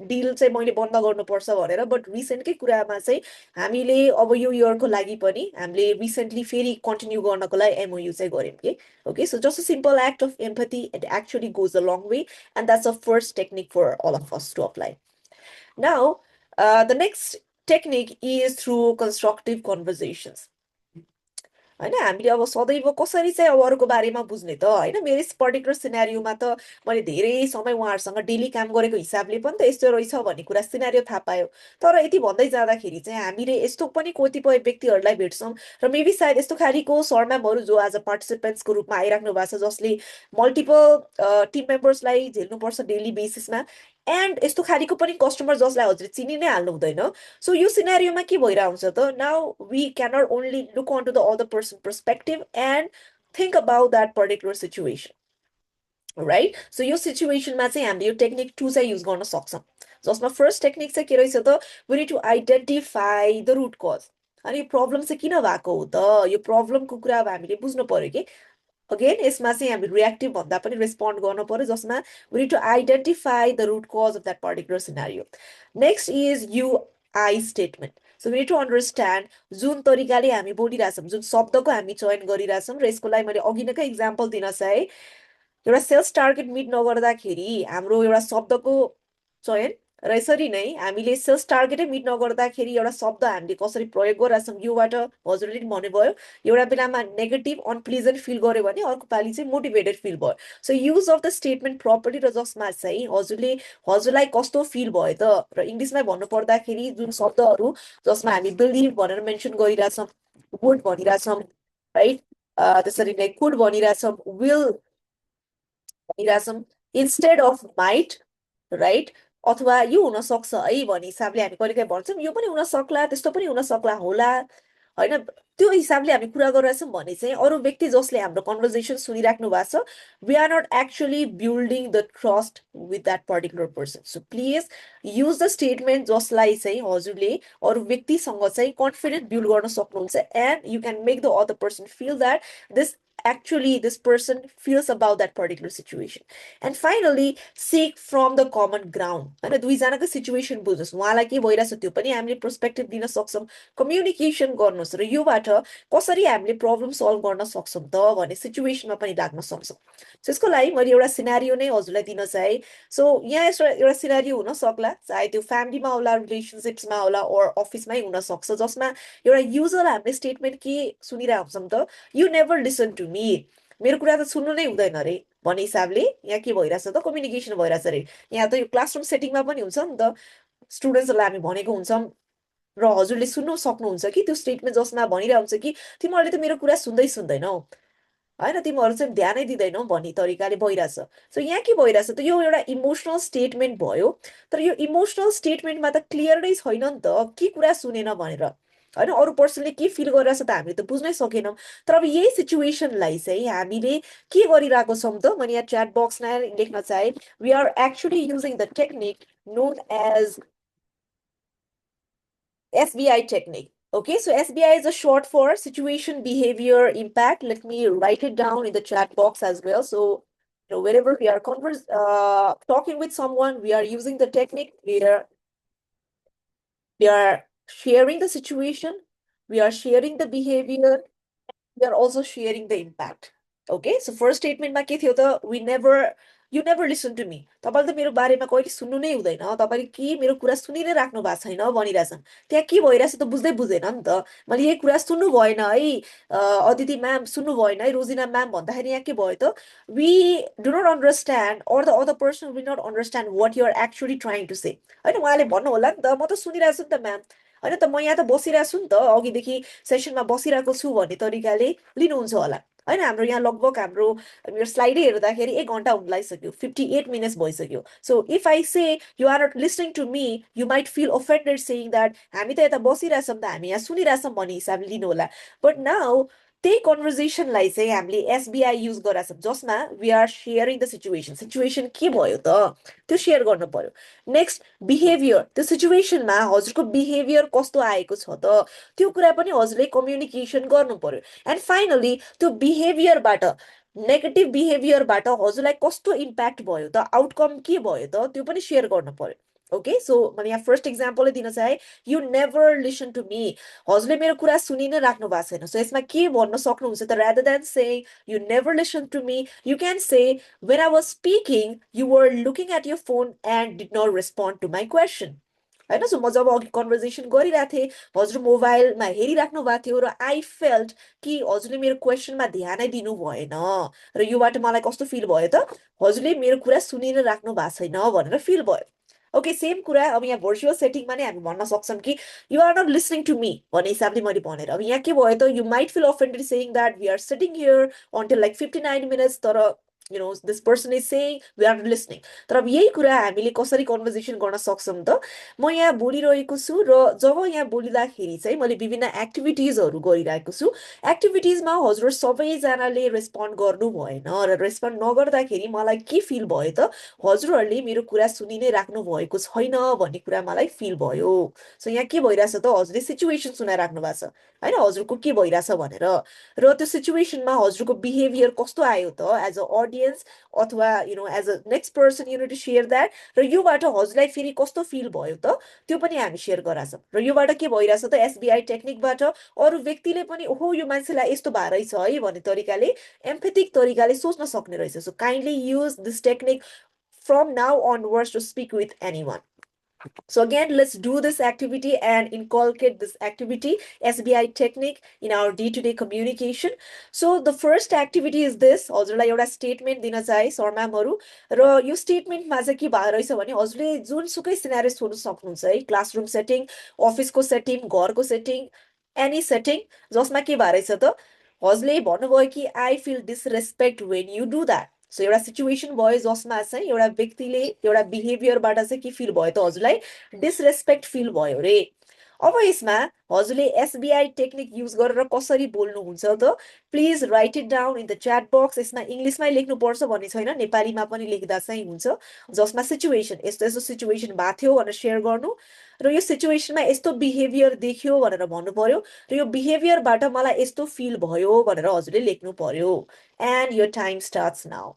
deal चाहिँ मैले बन्द गर्नुपर्छ भनेर, बट रिसेन्टकै कुरामा चाहिँ हामीले अब यो इयरको लागि पनि हामीले रिसेन्टली फेरि कन्टिन्यू गर्नको लागि एमओयू चाहिँ गऱ्यौँ कि। Okay, so just a simple act of empathy, it actually goes a long way, and that's a first technique for all of us to apply. Now, the next technique is through constructive conversations. होइन, हामीले अब सदैव कसरी चाहिँ अब अरूको बारेमा बुझ्ने त होइन, मेरो पर्टिकुलर सिनारियोमा त मैले धेरै समय उहाँहरूसँग डेली काम गरेको हिसाबले पनि त यस्तो रहेछ भन्ने कुरा सिनारियो थाहा पायो। तर यति भन्दै जाँदाखेरि चाहिँ हामीले यस्तो पनि कतिपय व्यक्तिहरूलाई भेट्छौँ र मेबी सायद यस्तो खालिको सर म्यामहरू जो आज पार्टिसिपेन्ट्सको रूपमा आइराख्नु भएको छ जसले मल्टिपल टिम मेम्बर्सलाई झेल्नुपर्छ डेली बेसिसमा, एन्ड यस्तो खालिको पनि कस्टमर जसलाई हजुरले चिनि नै हाल्नु हुँदैन। सो यो सिनारियोमा के भइरहेको हुन्छ त, now we cannot only look on to the other person perspective and think about that particular situation, right. So यो सिचुएसनमा चाहिँ हामीले यो टेक्निक 2 चाहिँ युज गर्न सक्छौँ, जसमा फर्स्ट टेक्निक चाहिँ के रहेछ त, we need to identify the root cause. अनि यो प्रब्लम चाहिँ किन भएको हो त, यो प्रब्लमको कुरा अब हामीले बुझ्नु पर्यो कि। अगेन यसमा चाहिँ हामी रियाक्टिभ भन्दा पनि रेस्पोन्ड गर्नु पर्यो, जसमा we need to identify the root cause of that particular scenario. Next is you I statement. So we need to understand जुन तरिकाले हामी बोलिरहेछौँ, जुन शब्दको हामी चयन गरिरहेछौँ र यसको लागि मैले अघि नैकै इक्जाम्पल दिन चाहे, एउटा सेल्स टार्गेट मिट नगर्दाखेरि हाम्रो एउटा शब्दको चयन र यसरी नै हामीले सेल्स टार्गेटै मिट नगर्दाखेरि एउटा शब्द हामीले कसरी प्रयोग गरिरहेछौँ योबाट हजुरले पनि भन्नुभयो, एउटा बेलामा नेगेटिभ अनप्लिजेन्ट फिल गर्यो भने अर्को पालि चाहिँ मोटिभेटेड फिल भयो। So use of the statement properly, र जसमा चाहिँ हजुरलाई कस्तो फिल भयो त, र इङ्ग्लिसमै भन्नु पर्दाखेरि जुन शब्दहरू जसमा हामी बिलिभ भनेर मेन्सन गरिरहेछौँ, वुड भनिरहेछौँ, राइट, त्यसरी नै कुड भनिरहेछौँ, विल भनिरहेछौँ इन्स्टेड अफ माइट, राइट, अथवा यो हुन सक्छ है भन्ने हिसाबले हामी कहिलेकाहीँ भन्छौँ यो पनि हुन सक्ला त्यस्तो पनि हुन सक्ला होला होइन, त्यो हिसाबले हामी कुरा गरिरहेछौँ भने चाहिँ अरू व्यक्ति जसले हाम्रो कन्भर्सेसन सुनिराख्नु भएको छ, we are not actually building the trust with that particular person. So please use the statement जसलाई चाहिँ हजुरले अरू व्यक्तिसँग चाहिँ कन्फिडेन्ट बिल्ड गर्न सक्नुहुन्छ, and you can make the other person feel that this actually this person feels about that particular situation. And finally, seek from the common ground. होइन दुईजनाको सिचुएसन बुझ्नुहोस्, उहाँलाई के भइरहेछ त्यो पनि हामीले पर्सपेक्टिभ दिन सक्छौँ, कम्युनिकेसन गर्नुहोस् र योबाट कसरी हामीले प्रब्लम सल्भ गर्न सक्छौँ त भन्ने सिचुएसनमा पनि लाग्न सक्छौँ। सो यसको लागि मैले एउटा सिनारियो नै हजुरलाई दिन चाहे। सो यहाँ एउटा सिनारियो हुन सक्ला, चाहे त्यो फ्यामिलीमा होला, रिलेसनसिप्समा होला, और अफिसमै हुन सक्छ, जसमा एउटा युजर हामीले स्टेटमेन्ट के सुनिरहेको हुन्छौँ त, you never listen to me, मेरो कुरा त सुन्नु नै हुँदैन अरे भन्ने हिसाबले यहाँ के भइरहेछ त, कम्युनिकेसन भइरहेछ अरे। यहाँ त यो क्लासरुम सेटिङमा पनि हुन्छ नि त, स्टुडेन्ट्सहरूलाई हामी भनेको हुन्छौँ र हजुरले सुन्नु सक्नुहुन्छ कि त्यो स्टेटमेन्ट जसमा भनिरहेको हुन्छ कि तिमीहरूले त मेरो कुरा सुन्दैनौ, होइन तिमीहरू चाहिँ ध्यानै दिँदैनौ भन्ने तरिकाले भइरहेछ। सो यहाँ के भइरहेछ त, यो एउटा इमोसनल स्टेटमेन्ट भयो, तर यो इमोसनल स्टेटमेन्टमा त क्लियर नै छैन नि त के कुरा सुनेन भनेर, होइन अरू पर्सनले के फिल गरिरहेछ त हामीले त बुझ्नै सकेनौँ। तर अब यही सिचुएसनलाई चाहिँ हामीले के गरिरहेको छौँ त, मैले यहाँ च्याट बक्समा लेख्न चाहे, we are actually using the technique known as SBI technique. Okay, so SBI is a short for situation, behavior, impact. Let me write it down in the chat box as well. So, wherever we are talking with someone, we are using the technique. We are sharing the situation. We are sharing the behavior. We are also sharing the impact. Okay, so first statement ma ke थियो त, you never listen to me. तपाईले त मेरो बारेमा कहिले सुन्नु नै हुँदैन, तपाईले के मेरो कुरा सुनि नै राख्नु भएको छैन भनिरहेछन्। त्यहाँ के भइरहेछ त बुझ्दै बुझेन नि त, मैले यही कुरा सुन्नु भएन है, अदिति म्याम सुन्नु भएन है, रोजिना म्याम भन्दाखेरि यहाँ के भयो त, we do not understand or the other person will not understand what you are actually trying to say. होइन उहाँले भन्नु होला नि त, म त सुनिरहेछु नि त म्याम, होइन त म यहाँ त बसिरहेको छु नि त, अघिदेखि सेसनमा बसिरहेको छु भन्ने तरिकाले लिनुहुन्छ होला। होइन हाम्रो यहाँ लगभग मेरो स्लाइडै हेर्दाखेरि 1 घन्टा हुन लागिसक्यो, 58 मिनट्स भइसक्यो। So if I say you are not listening to me, you might feel offended saying that हामी त यता बसिरहेछौँ त, हामी यहाँ सुनिरहेछौँ भन्ने हिसाबले लिनु होला। बट नाउ त्यही कन्भर्जेसनलाई चाहिँ हामीले एसबिआई युज गराछौँ, जसमा we are sharing the situation. Situation के भयो त त्यो सेयर गर्नु पर्यो। नेक्स्ट बिहेभियर, त्यो सिचुएसनमा हजुरको बिहेभियर कस्तो आएको छ त त्यो कुरा पनि हजुरले कम्युनिकेसन गर्नु पर्यो। एन्ड फाइनली त्यो बिहेभियरबाट, नेगेटिभ बिहेभियरबाट हजुरलाई कस्तो इम्प्याक्ट भयो त, आउटकम के भयो त त्यो पनि सेयर गर्नु पर्यो। ओके, सो मैले यहाँ फर्स्ट इक्जाम्पलै दिन चाहे, you never listen to me, हजुरले मेरो कुरा सुनि नै राख्नु भएको छैन। सो यसमा के भन्न सक्नुहुन्छ त, rather than saying you never listen to me, you can say when I was speaking, you were looking at your phone and did not respond to my question. होइन सो म जब अघि कन्भर्जेसन गरिरहेको थिएँ, हजुर मोबाइलमा हेरिराख्नु भएको थियो र आई फेल्ट कि हजुरले मेरो क्वेसनमा ध्यानै दिनु भएन र योबाट मलाई कस्तो फिल भयो त, हजुरले मेरो कुरा सुनेर राख्नु भएको छैन भनेर फिल भयो। ओके, सेम कुरा अब यहाँ भर्चुअल सेटिङमा नै हामी भन्न सक्छौँ कि you are not listening to me भन्ने हिसाबले मैले भनेर। अब यहाँ के भयो त, you might feel offended saying that we are sitting here until like 59 minutes, तर this person is saying we are not listening. तर अब यही कुरा हामीले कसरी कन्भर्सेसन गर्न सक्छौँ त, म यहाँ बोलिरहेको छु र जब यहाँ बोलिँदाखेरि चाहिँ मैले विभिन्न एक्टिभिटिजहरू गरिरहेको छु, एक्टिभिटिजमा हजुर सबैजनाले रेस्पोन्ड गर्नु भएन र रेस्पोन्ड नगर्दाखेरि मलाई के फिल भयो त, हजुरहरूले मेरो कुरा सुनि नै राख्नु भएको छैन भन्ने कुरा मलाई फिल भयो। सो यहाँ के भइरहेछ त, हजुरले सिचुएसन सुनाइराख्नु भएको छ होइन, हजुरको के भइरहेछ भनेर, र त्यो सिचुएसनमा हजुरको बिहेभियर कस्तो आयो त एज अ अडियन्स, अथवा as a next person you need to share that, र योबाट हजुरलाई फेरि कस्तो फिल भयो त त्यो पनि हामी सेयर गराछौँ। र योबाट के भइरहेछ त, एसबिआई टेक्निकबाट अरू व्यक्तिले पनि ओहो यो मान्छेलाई यस्तो भए रहेछ है भन्ने तरिकाले, एम्पेथिक तरिकाले सोच्न सक्ने रहेछ। So kindly use this technique from now onwards to speak with anyone. So again, let's do this activity and inculcate this activity, SBI technique, in our day-to-day communication. So the first activity is this, हजुरलाई एउटा स्टेटमेन्ट दिन चाहे सर म्यामहरू, र यो स्टेटमेन्टमा चाहिँ के भएको रहेछ भने हजुरले जुनसुकै सिनारियो सोध्न सक्नुहुन्छ है, क्लासरुम सेटिङ, अफिसको सेटिङ, घरको सेटिङ, एनी सेटिङ, जसमा के भएको रहेछ त, हजुरले भन्नुभयो कि I feel disrespect when you do that. So एउटा सिचुएसन भयो जसमा चाहिँ एउटा व्यक्तिले एउटा बिहेभियरबाट चाहिँ के फिल भयो त, हजुरलाई डिसरेस्पेक्ट फिल भयो रे। अब यसमा हजुरले एसबिआई टेक्निक युज गरेर कसरी बोल्नुहुन्छ त please write it down in the chat box. यसमा इङ्ग्लिसमै लेख्नुपर्छ भन्ने छैन, नेपालीमा पनि लेख्दा चाहिँ हुन्छ। जसमा सिचुएसन यस्तो यस्तो सिचुएसन भएको थियो भनेर सेयर गर्नु, र यो सिचुएसनमा यस्तो बिहेभियर देखियो भनेर भन्नु पर्यो, र यो बिहेभियरबाट मलाई यस्तो फिल भयो भनेर हजुरले लेख्नु पर्यो। एन्ड यो time starts now.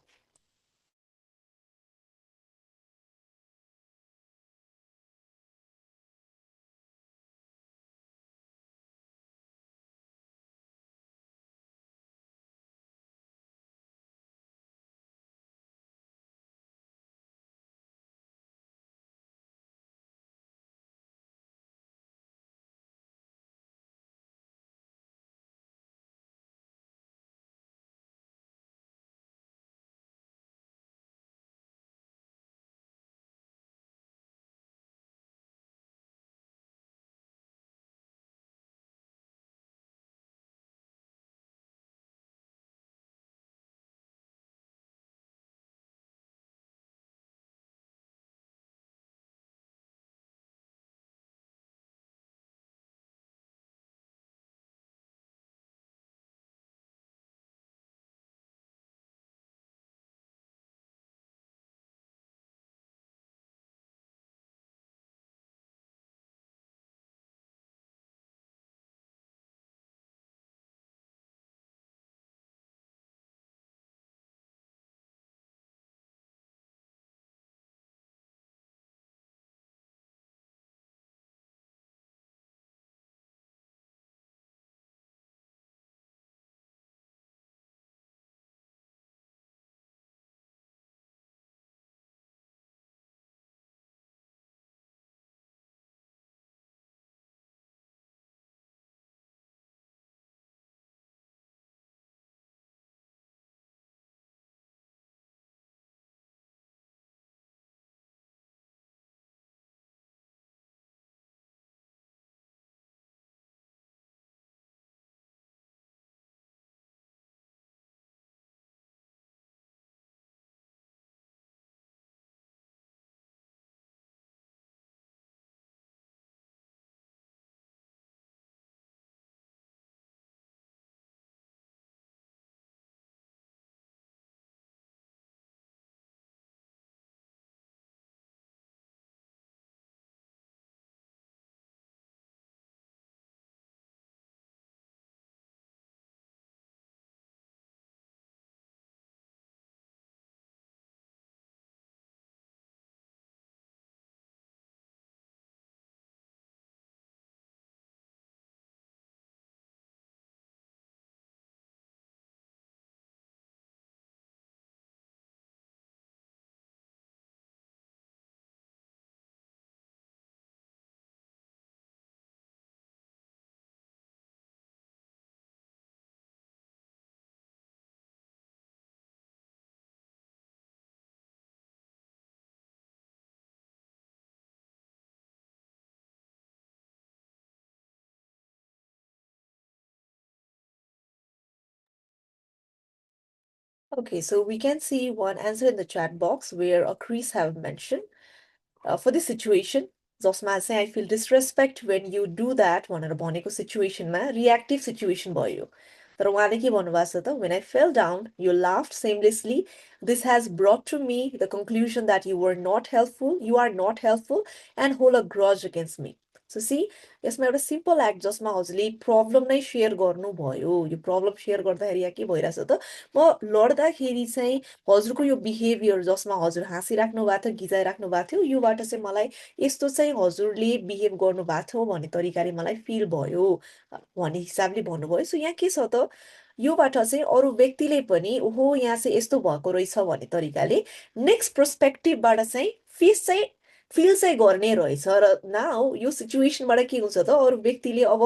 Okay, so we can see one answer in the chat box where Chris have mentioned for this situation, जसमा चाहिँ I feel disrespect when you do that भनेर भनेको सिचुएसनमा रियाक्टिभ सिचुएसन भयो। तर उहाँले के भन्नुभएको छ त, when I fell down, you laughed shamelessly. This has brought to me the conclusion that you were not helpful, you are not helpful and hold a grudge against me. So see, यसमा एउटा सिम्पल एक्ट जसमा हजुरले प्रब्लम नै सेयर गर्नुभयो। यो प्रब्लम सेयर गर्दाखेरि यहाँ के भइरहेछ त, म लड्दाखेरि चाहिँ हजुरको यो बिहेभियर जसमा हजुर हाँसिराख्नु भएको थियो, गिजाइराख्नु भएको थियो, योबाट चाहिँ मलाई यस्तो चाहिँ हजुरले बिहेभ गर्नु भएको थियो भन्ने तरिकाले मलाई फिल भयो भन्ने हिसाबले भन्नुभयो। सो यहाँ के छ त, योबाट चाहिँ अरू व्यक्तिले पनि ओहो यहाँ चाहिँ यस्तो भएको रहेछ भन्ने तरिकाले नेक्स्ट पर्सपेक्टिभबाट चाहिँ फेस चाहिँ फिल चाहिँ गर्ने रहेछ। र नाउ यो सिचुएसनबाट के हुन्छ त, अरू व्यक्तिले अब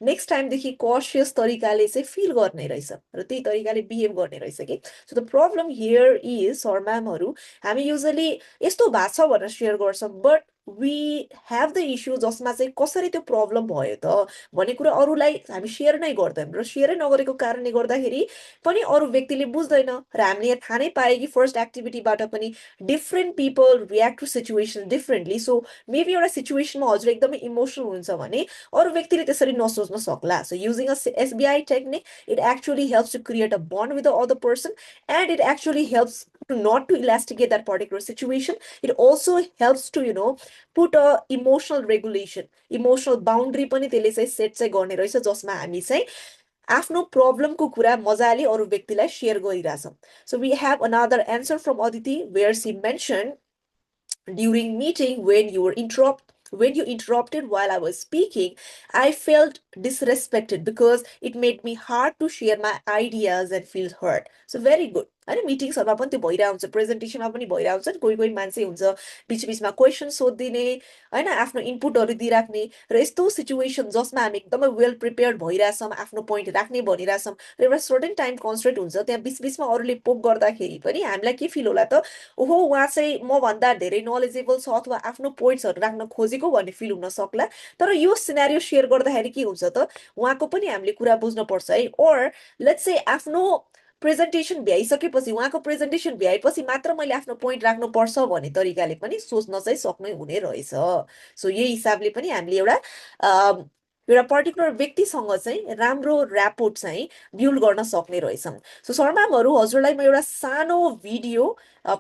नेक्स्ट टाइमदेखि कसियस तरिकाले चाहिँ फिल गर्ने रहेछ र त्यही तरिकाले बिहेभ गर्ने रहेछ कि। So the problem here is sir म्यामहरू, हामी युजली यस्तो भएको छ भनेर सेयर गर्छौँ, but we have the issue जसमा चाहिँ कसरी त्यो प्रब्लम भयो त भन्ने कुरा अरूलाई हामी सेयर नै गर्दैनौँ र सेयरै नगरेको कारणले गर्दाखेरि पनि अरू व्यक्तिले बुझ्दैन र हामीले यहाँ थाहा नै पाए कि फर्स्ट एक्टिभिटीबाट पनि different people react to situation differently so maybe एउटा सिचुएसनमा हजुर एकदमै इमोसनल हुन्छ भने अरू व्यक्तिले त्यसरी नसोच्न सक्ला so using a SBI technique it actually helps to create a bond with the other person and it actually helps to not to elasticate that particular situation. It also helps to put a emotional regulation emotional boundary पनि त्यसले चाहिँ सेट चाहिँ गर्ने रहेछ जसमा हामी चाहिँ आफ्नो प्रब्लमको कुरा मजाले अरू व्यक्तिलाई share गरिराछौँ so we have another answer from Aditi where she mentioned during meeting when you interrupted while I was speaking, I felt disrespected because it made me hard to share my ideas and feel hurt. So very good. होइन मिटिङ्सहरूमा पनि त्यो भइरहेको हुन्छ प्रेजेन्टेसनमा पनि भइरहेको हुन्छ कोही कोही मान्छे हुन्छ बिच बिचमा क्वेसन सोधिदिने होइन आफ्नो इनपुटहरू दिइराख्ने र यस्तो सिचुएसन जसमा हामी एकदमै वेल प्रिपेयर्ड भइरहेछौँ आफ्नो पोइन्ट राख्ने भनिरहेछौँ र एउटा सर्टेन टाइम कन्स्ट्रेन्ट हुन्छ त्यहाँ बिच बिचमा अरूले पोक गर्दाखेरि पनि हामीलाई के फिल होला त ओहो उहाँ चाहिँ मभन्दा धेरै नलेजेबल छ अथवा आफ्नो पोइन्ट्सहरू राख्न खोजेको भन्ने फिल हुन सक्ला तर यो सिनारियो सेयर गर्दाखेरि के हुन्छ त उहाँको पनि हामीले कुरा बुझ्न पर्छ है ओर लेट्स से आफ्नो प्रेजेन्टेसन भ्याइसकेपछि उहाँको प्रेजेन्टेसन भ्याएपछि मात्र मैले आफ्नो पोइन्ट राख्नुपर्छ भन्ने तरिकाले पनि सोच्न चाहिँ सक्ने हुने रहेछ सो यही हिसाबले पनि हामीले एउटा पर्टिकुलर व्यक्तिसँग चाहिँ राम्रो ऱ्यापोर्ट चाहिँ बिल्ड गर्न सक्ने रहेछौँ सो शर्मामहरू हजुरलाई म एउटा सानो भिडियो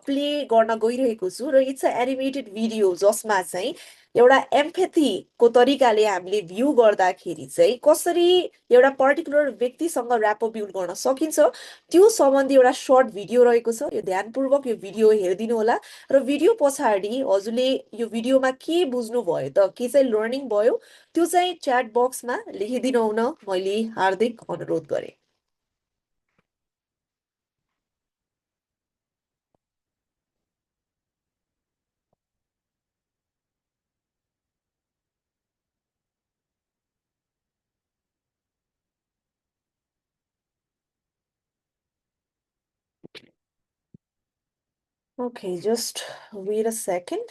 प्ले गर्न गइरहेको छु र इट्स अ एनिमेटेड भिडियो जसमा चाहिँ एउटा एम्पेथीको तरिकाले हामीले भ्यू गर्दाखेरि चाहिँ कसरी एउटा पर्टिकुलर व्यक्तिसँग ऱ्यापो बिल्ड गर्न सकिन्छ त्यो सम्बन्धी एउटा सर्ट भिडियो रहेको छ यो ध्यानपूर्वक यो भिडियो हेरिदिनु होला र भिडियो पछाडि हजुरले यो भिडियोमा के बुझ्नु भयो त के चाहिँ लर्निङ भयो त्यो चाहिँ च्याट बक्समा लेखिदिनु हुन मैले हार्दिक अनुरोध गरेँ Okay, just wait a second.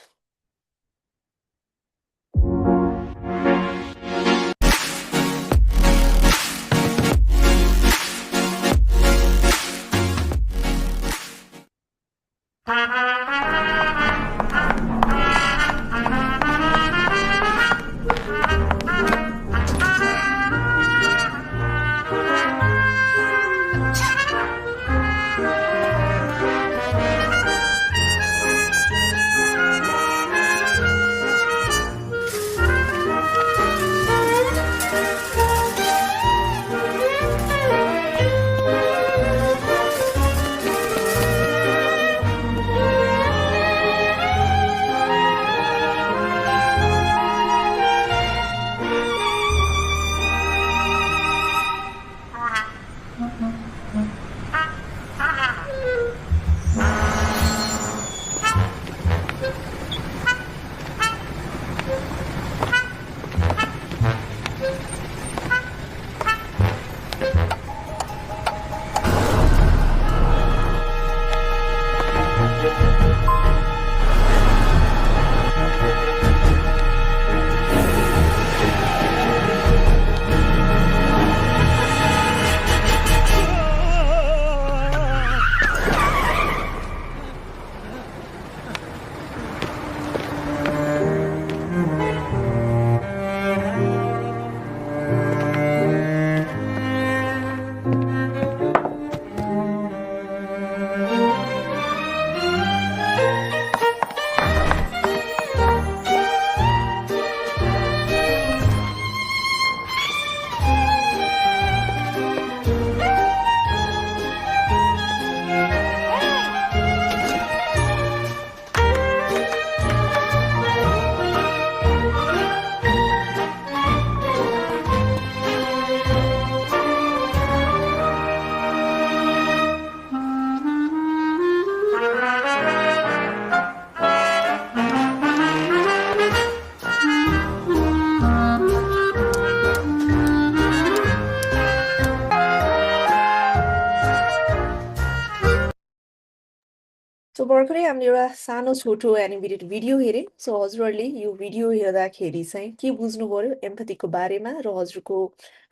भर्खरै हामीले एउटा सानो छोटो एनिमेटेड भिडियो हेऱ्यौँ। सो हजुरहरूले यो भिडियो हेर्दाखेरि चाहिँ के बुझ्नु पर्यो एम्पथीको बारेमा र हजुरको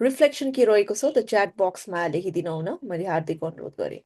रिफ्लेक्सन के रहेको छ त च्याट बक्समा लेखिदिनु हुन मैले हार्दिक अनुरोध गरेँ।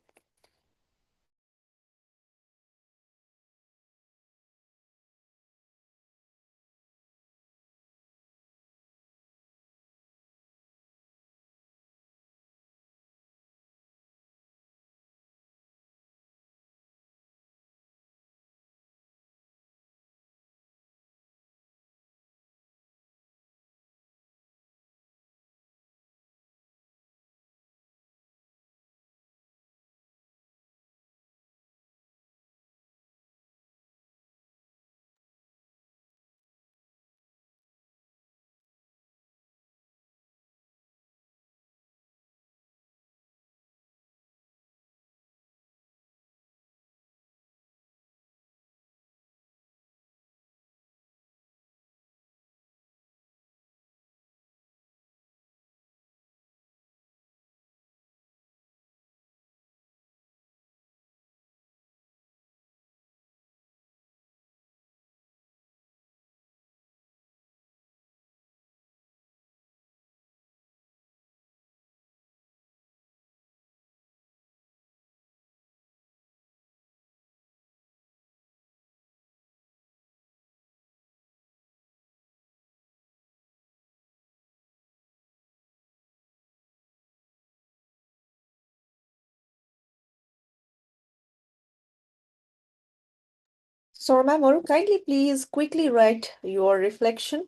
So Ma'am, kindly please quickly write your reflection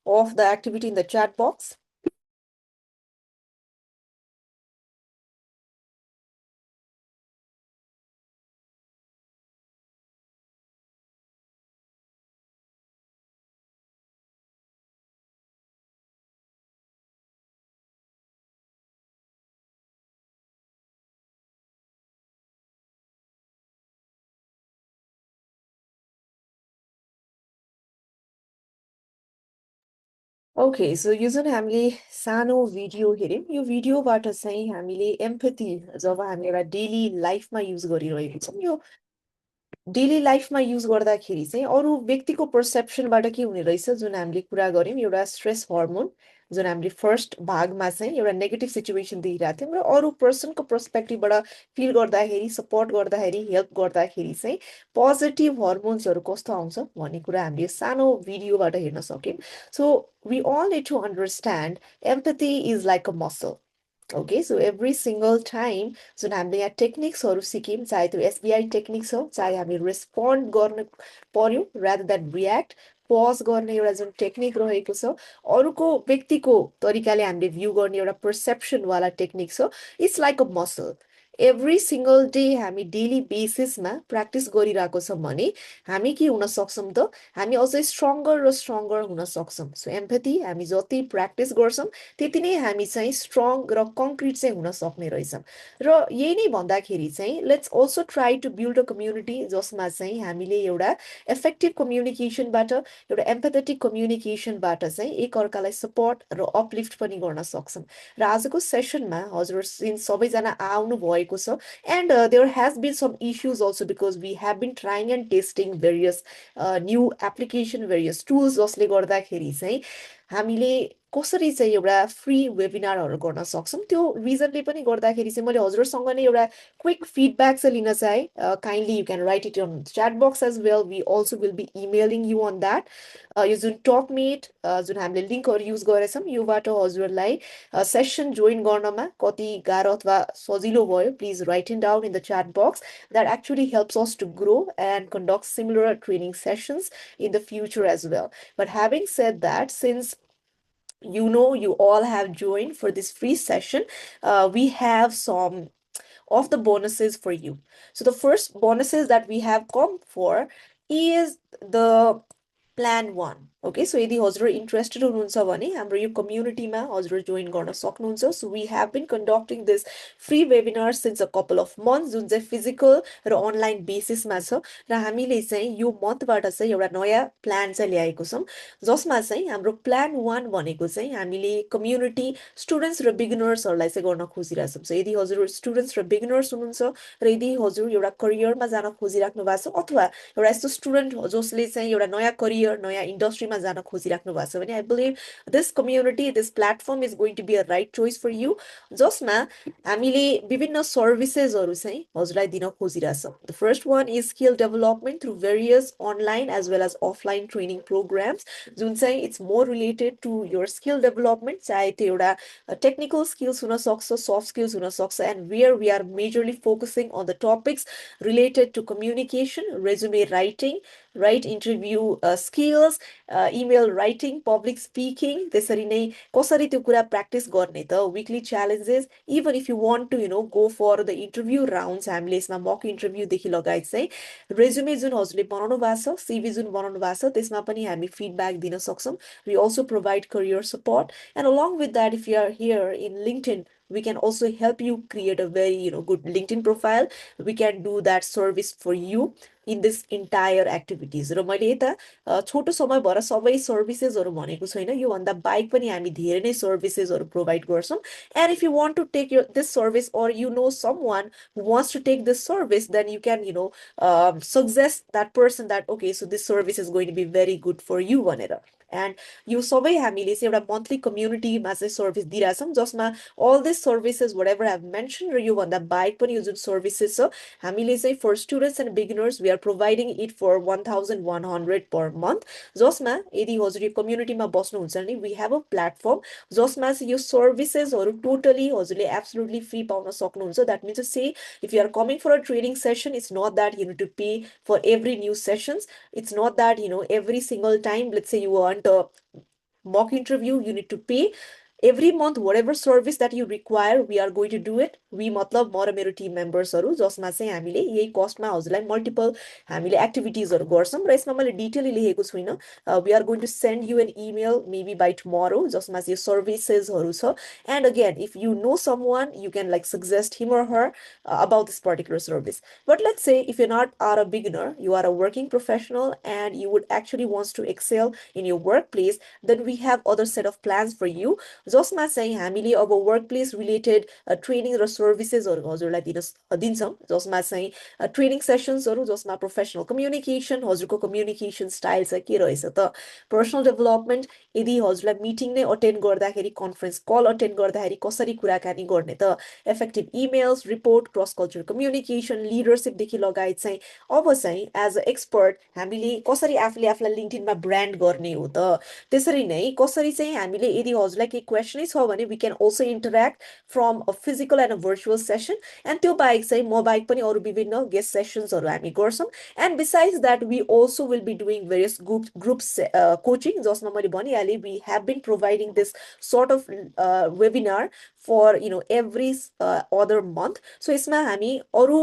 of the activity in the chat box. Okay so यो जुन हामीले सानो भिडियो हेऱ्यौँ यो भिडियोबाट चाहिँ हामीले एम्पथी जब हामी एउटा डेली लाइफमा युज गरिरहेको छौँ यो डेली लाइफमा युज गर्दाखेरि चाहिँ अरू व्यक्तिको पर्सेप्सनबाट के हुने रहेछ जुन हामीले कुरा गऱ्यौँ एउटा स्ट्रेस हर्मोन जुन हामीले फर्स्ट भागमा चाहिँ एउटा नेगेटिभ सिचुएसन देखिरहेको थियौँ र अरू पर्सनको पर्सपेक्टिभबाट फिल गर्दाखेरि सपोर्ट गर्दाखेरि हेल्प गर्दाखेरि चाहिँ पोजिटिभ हर्मोन्सहरू कस्तो आउँछ भन्ने कुरा हामीले सानो भिडियोबाट हेर्न सक्यौँ so we all need to understand empathy is like a muscle okay so every single time जुन हामीले यहाँ टेक्निक्सहरू सिक्यौँ चाहे त्यो एसबिआई टेक्निक्स हो चाहे हामी रेस्पोन्ड गर्न पर्यो रादर देन रियाक्ट पज गर्ने एउटा जुन टेक्निक रहेको छ अरूको व्यक्तिको तरिकाले हामीले भ्यू गर्ने एउटा पर्सेप्सनवाला टेक्निक छ it's like a muscle every single day हामी डेली बेसिसमा प्र्याक्टिस गरिरहेको छौँ भने हामी के हुन सक्छौँ त हामी अझै स्ट्रङ्गर र स्ट्रङ्गर हुन सक्छौँ सो एम्पथी हामी जति प्र्याक्टिस गर्छौँ त्यति नै हामी चाहिँ स्ट्रङ र कङ्क्रिट चाहिँ हुन सक्ने रहेछौँ र यही नै भन्दाखेरि चाहिँ let's also try to build a community जसमा चाहिँ हामीले एउटा इफेक्टिभ कम्युनिकेसनबाट एउटा एम्पेथेटिक कम्युनिकेसनबाट चाहिँ एकअर्कालाई सपोर्ट र अपलिफ्ट पनि गर्न सक्छौँ र आजको सेसनमा हजुर सबैजना आउनु भएको छ and there has been some issues also because we have been trying and testing various new application various tools जसले गर्दाखेरि चाहिँ हामीले कसरी चाहिँ एउटा फ्री वेबिनारहरू गर्न सक्छौँ त्यो रिजनले पनि गर्दाखेरि चाहिँ मैले हजुरसँग नै एउटा क्विक फिडब्याक चाहिँ लिन चाहेँ kindly you can write it on chat box as well we also will be emailing you on that यो जुन टकमेट जुन हामीले लिङ्कहरू युज गरेछौँ योबाट हजुरलाई सेसन जोइन गर्नमा कति गाह्रो अथवा सजिलो भयो please write in down in the chat box that actually helps us to grow and conduct similar training sessions in the future as well. But having said that, since you know you all have joined for this free session, we have some of the bonuses for you. So the first bonuses that we have come for is the plan one. Okay, so यदि हजुर इन्ट्रेस्टेड हुनुहुन्छ भने हाम्रो यो कम्युनिटीमा हजुर जोइन गर्न सक्नुहुन्छ. So we have been conducting this free webinar since a couple of months जुन चाहिँ फिजिकल र अनलाइन बेसिसमा छ र हामीले चाहिँ यो मन्थबाट चाहिँ एउटा नयाँ प्लान चाहिँ ल्याएको छौँ जसमा चाहिँ हाम्रो प्लान 1 भनेको चाहिँ हामीले कम्युनिटी स्टुडेन्ट्स र बिगिनर्सहरूलाई चाहिँ गर्न खोजिरहेछौँ. सो यदि हजुर स्टुडेन्ट्स र बिगिनर्स हुनुहुन्छ र यदि हजुर एउटा करियरमा जान खोजिराख्नु भएको छ अथवा एउटा यस्तो स्टुडेन्ट जसले चाहिँ एउटा नयाँ करियर नयाँ इन्डस्ट्रीमा जान खोजिराख्नु भएको छ भने I believe this community this platform is going to be a right choice for you जसमा हामीले विभिन्न सर्भिसेसहरू चाहिँ हजुरलाई दिन खोजिरहेछौँ. The first one is skill development through various online as well as offline training programmes जुन चाहिँ it's more related to your skill development चाहे त्यो एउटा टेक्निकल स्किल्स हुनसक्छ सफ्ट स्किल्स हुनसक्छ and where we are majorly focusing on the topics related to communication, resume writing, right interview skills, email writing, public speaking, त्यसरी नै कसरी त्यो कुरा प्र्याक्टिस गर्ने त weekly challenges, even if you want to go for the interview rounds हामीले यसमा mock interview देखि लगायत चाहिँ resume जुन हजुरले बनाउनु भएको छ CV जुन बनाउनु भएको छ त्यसमा पनि हामी feedback दिन सक्छौँ. We also provide career support and along with that if you are here in LinkedIn we can also help you create a very good LinkedIn profile. We can do that service for you in this entire activities र मैले यता छोटो समय भएर सबै सर्भिसेसहरू भनेको छैन योभन्दा बाहेक पनि हामी धेरै नै सर्भिसेसहरू प्रोभाइड गर्छौँ. And if you want to take this service or you know someone who wants to take this service then you can suggest that person that okay so this service is going to be very good for you भनेर. एन्ड यो सबै हामीले चाहिँ एउटा मन्थली कम्युनिटीमा चाहिँ सर्भिस दिइरहेछौँ जसमा all these services whatever I've mentioned र योभन्दा बाहेक पनि यो जुन सर्भिसेस छ हामीले चाहिँ for students and beginners we are providing it for 1100 per month जसमा यदि हजुर यो कम्युनिटीमा बस्नुहुन्छ भने we have a platform जसमा चाहिँ यो सर्भिसेसहरू टोटली हजुरले एब्सोल्युटली फ्री पाउन सक्नुहुन्छ. That means say if you are coming for a training session it's not that you need to pay for every new sessions. It's not that every single time let's say you want a mock interview you need to pay. Every month whatever service that you require we are going to do it. We मतलब म र मेरो टिम मेम्बर्सहरू जसमा चाहिँ हामीले यही कस्टमा हजुरलाई मल्टिपल हामीले एक्टिभिटिजहरू गर्छौँ र यसमा मैले डिटेलली लेखेको छुइनँ. We are going to send you an email maybe by tomorrow जसमा चाहिँ सर्भिसेसहरू छ. And again if you know someone you can like suggest him or her about this particular service. But let's say if you're not are a beginner, you are a working professional and you would actually wants to excel in your workplace, then we have other set of plans for you जसमा चाहिँ हामीले अब वर्क प्लेस रिलेटेड ट्रेनिङ र सर्भिसेसहरू हजुरलाई दिन्छौँ जसमा चाहिँ ट्रेनिङ सेसन्सहरू जसमा प्रोफेसनल कम्युनिकेसन हजुरको कम्युनिकेसन स्टाइल चाहिँ के रहेछ त पर्सनल डेभलपमेन्ट यदि हजुरलाई मिटिङ नै अटेन्ड गर्दाखेरि कन्फरेन्स कल अटेन्ड गर्दाखेरि कसरी कुराकानी गर्ने त effective emails report cross culture communication लिडरसिपदेखि लगायत चाहिँ अब चाहिँ एज अ एक्सपर्ट हामीले कसरी आफूले आफूलाई लिङ्कडिनमा ब्रान्ड गर्ने हो त त्यसरी नै कसरी चाहिँ हामीले यदि हजुरलाई केही क्वेसनै छ भने we can also interact from a physical and a virtual session. एन्ड त्यो बाहेक चाहिँ म बाहेक पनि अरू विभिन्न गेस्ट सेसन्सहरू हामी गर्छौँ. And besides that we also will be doing various groups coaching जसमा मैले भनिहालेँ we have been providing this sort of webinar for every other month. So यसमा हामी अरू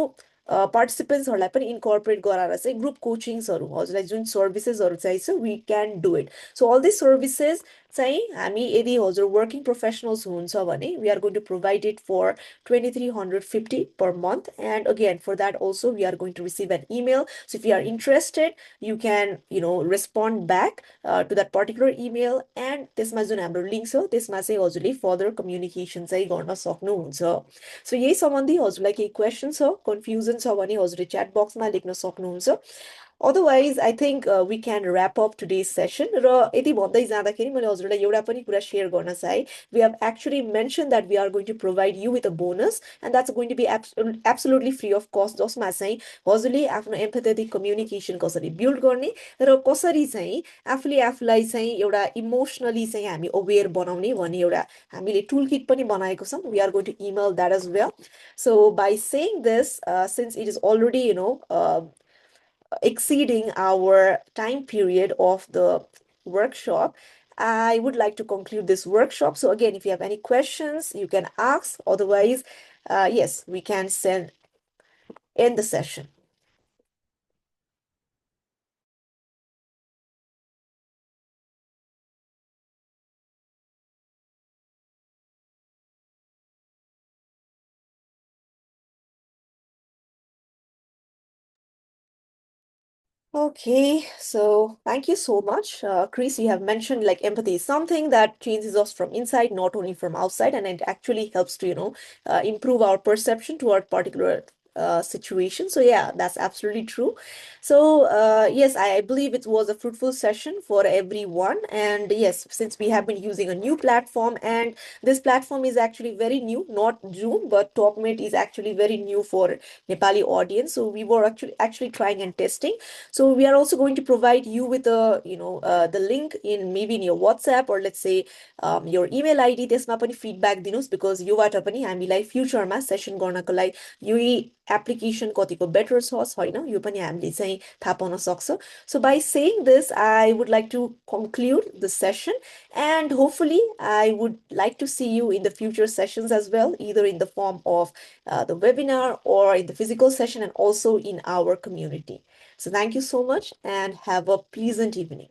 पार्टिसिपेन्ट्सहरूलाई पनि इन्कर्पोरेट गराएर चाहिँ ग्रुप कोचिङ्सहरू हजुरलाई जुन सर्भिसेसहरू चाहिन्छ we can do it. So all this services चाहिँ हामी यदि हजुर वर्किङ प्रोफेसनल्स हुनुहुन्छ भने we are going to provide it for 2350 per month. And again for that also we are going to receive an email. So if you are interested you can respond back to that particular email and त्यसमा जुन हाम्रो लिङ्क छ त्यसमा चाहिँ हजुरले फर्दर कम्युनिकेसन चाहिँ गर्न सक्नुहुन्छ. सो यही सम्बन्धी हजुरलाई केही क्वेसन छ कन्फ्युजन छ भने हजुरले च्याट बक्समा लेख्न सक्नुहुन्छ. Otherwise, I think we can wrap up today's session. र यति भन्दै जाँदाखेरि मैले हजुरलाई एउटा पनि कुरा शेयर गर्न चाहे. We have actually mentioned that we are going to provide you with a bonus and that's going to be absolutely free of cost जसमा चाहिँ हजुरले आफ्नो empathetic communication कसरी बिल्ड गर्ने र कसरी चाहिँ आफूले आफूलाई चाहिँ एउटा इमोसनली चाहिँ हामी अवेर बनाउने भन्ने एउटा हामीले टुलकिट पनि बनाएको छौँ. We are going to email that as well. So by saying this, since it is already exceeding our time period of the workshop, I would like to conclude this workshop. So again, if you have any questions, you can ask. Otherwise, yes, we can end the session. Okay, so thank you so much. Chris, you have mentioned like empathy is something that changes us from inside, not only from outside, and it actually helps to, improve our perception toward particular situation. So yeah, that's absolutely true. So yes, I believe it was a fruitful session for everyone. And yes, since we have been using a new platform, and this platform is actually very new, not Zoom, but TalkMate is actually very new for Nepali audience. So we were actually trying and testing. So we are also going to provide you with the link in maybe in your WhatsApp, or let's say your email ID त्यसमा पनि feedback दिनुहोस्, because योबाट पनि हामीलाई फ्युचरमा सेसन गर्नको लागि यही एप्लिकेसन कतिको बेटर छ छैन यो पनि हामीले चाहिँ थाहा पाउन सक्छ. So by saying this, I would like to conclude the session, and hopefully I would like to see you in the future sessions as well, either in the form of the webinar or in the physical session, and also in our community. So thank you so much and have a pleasant evening.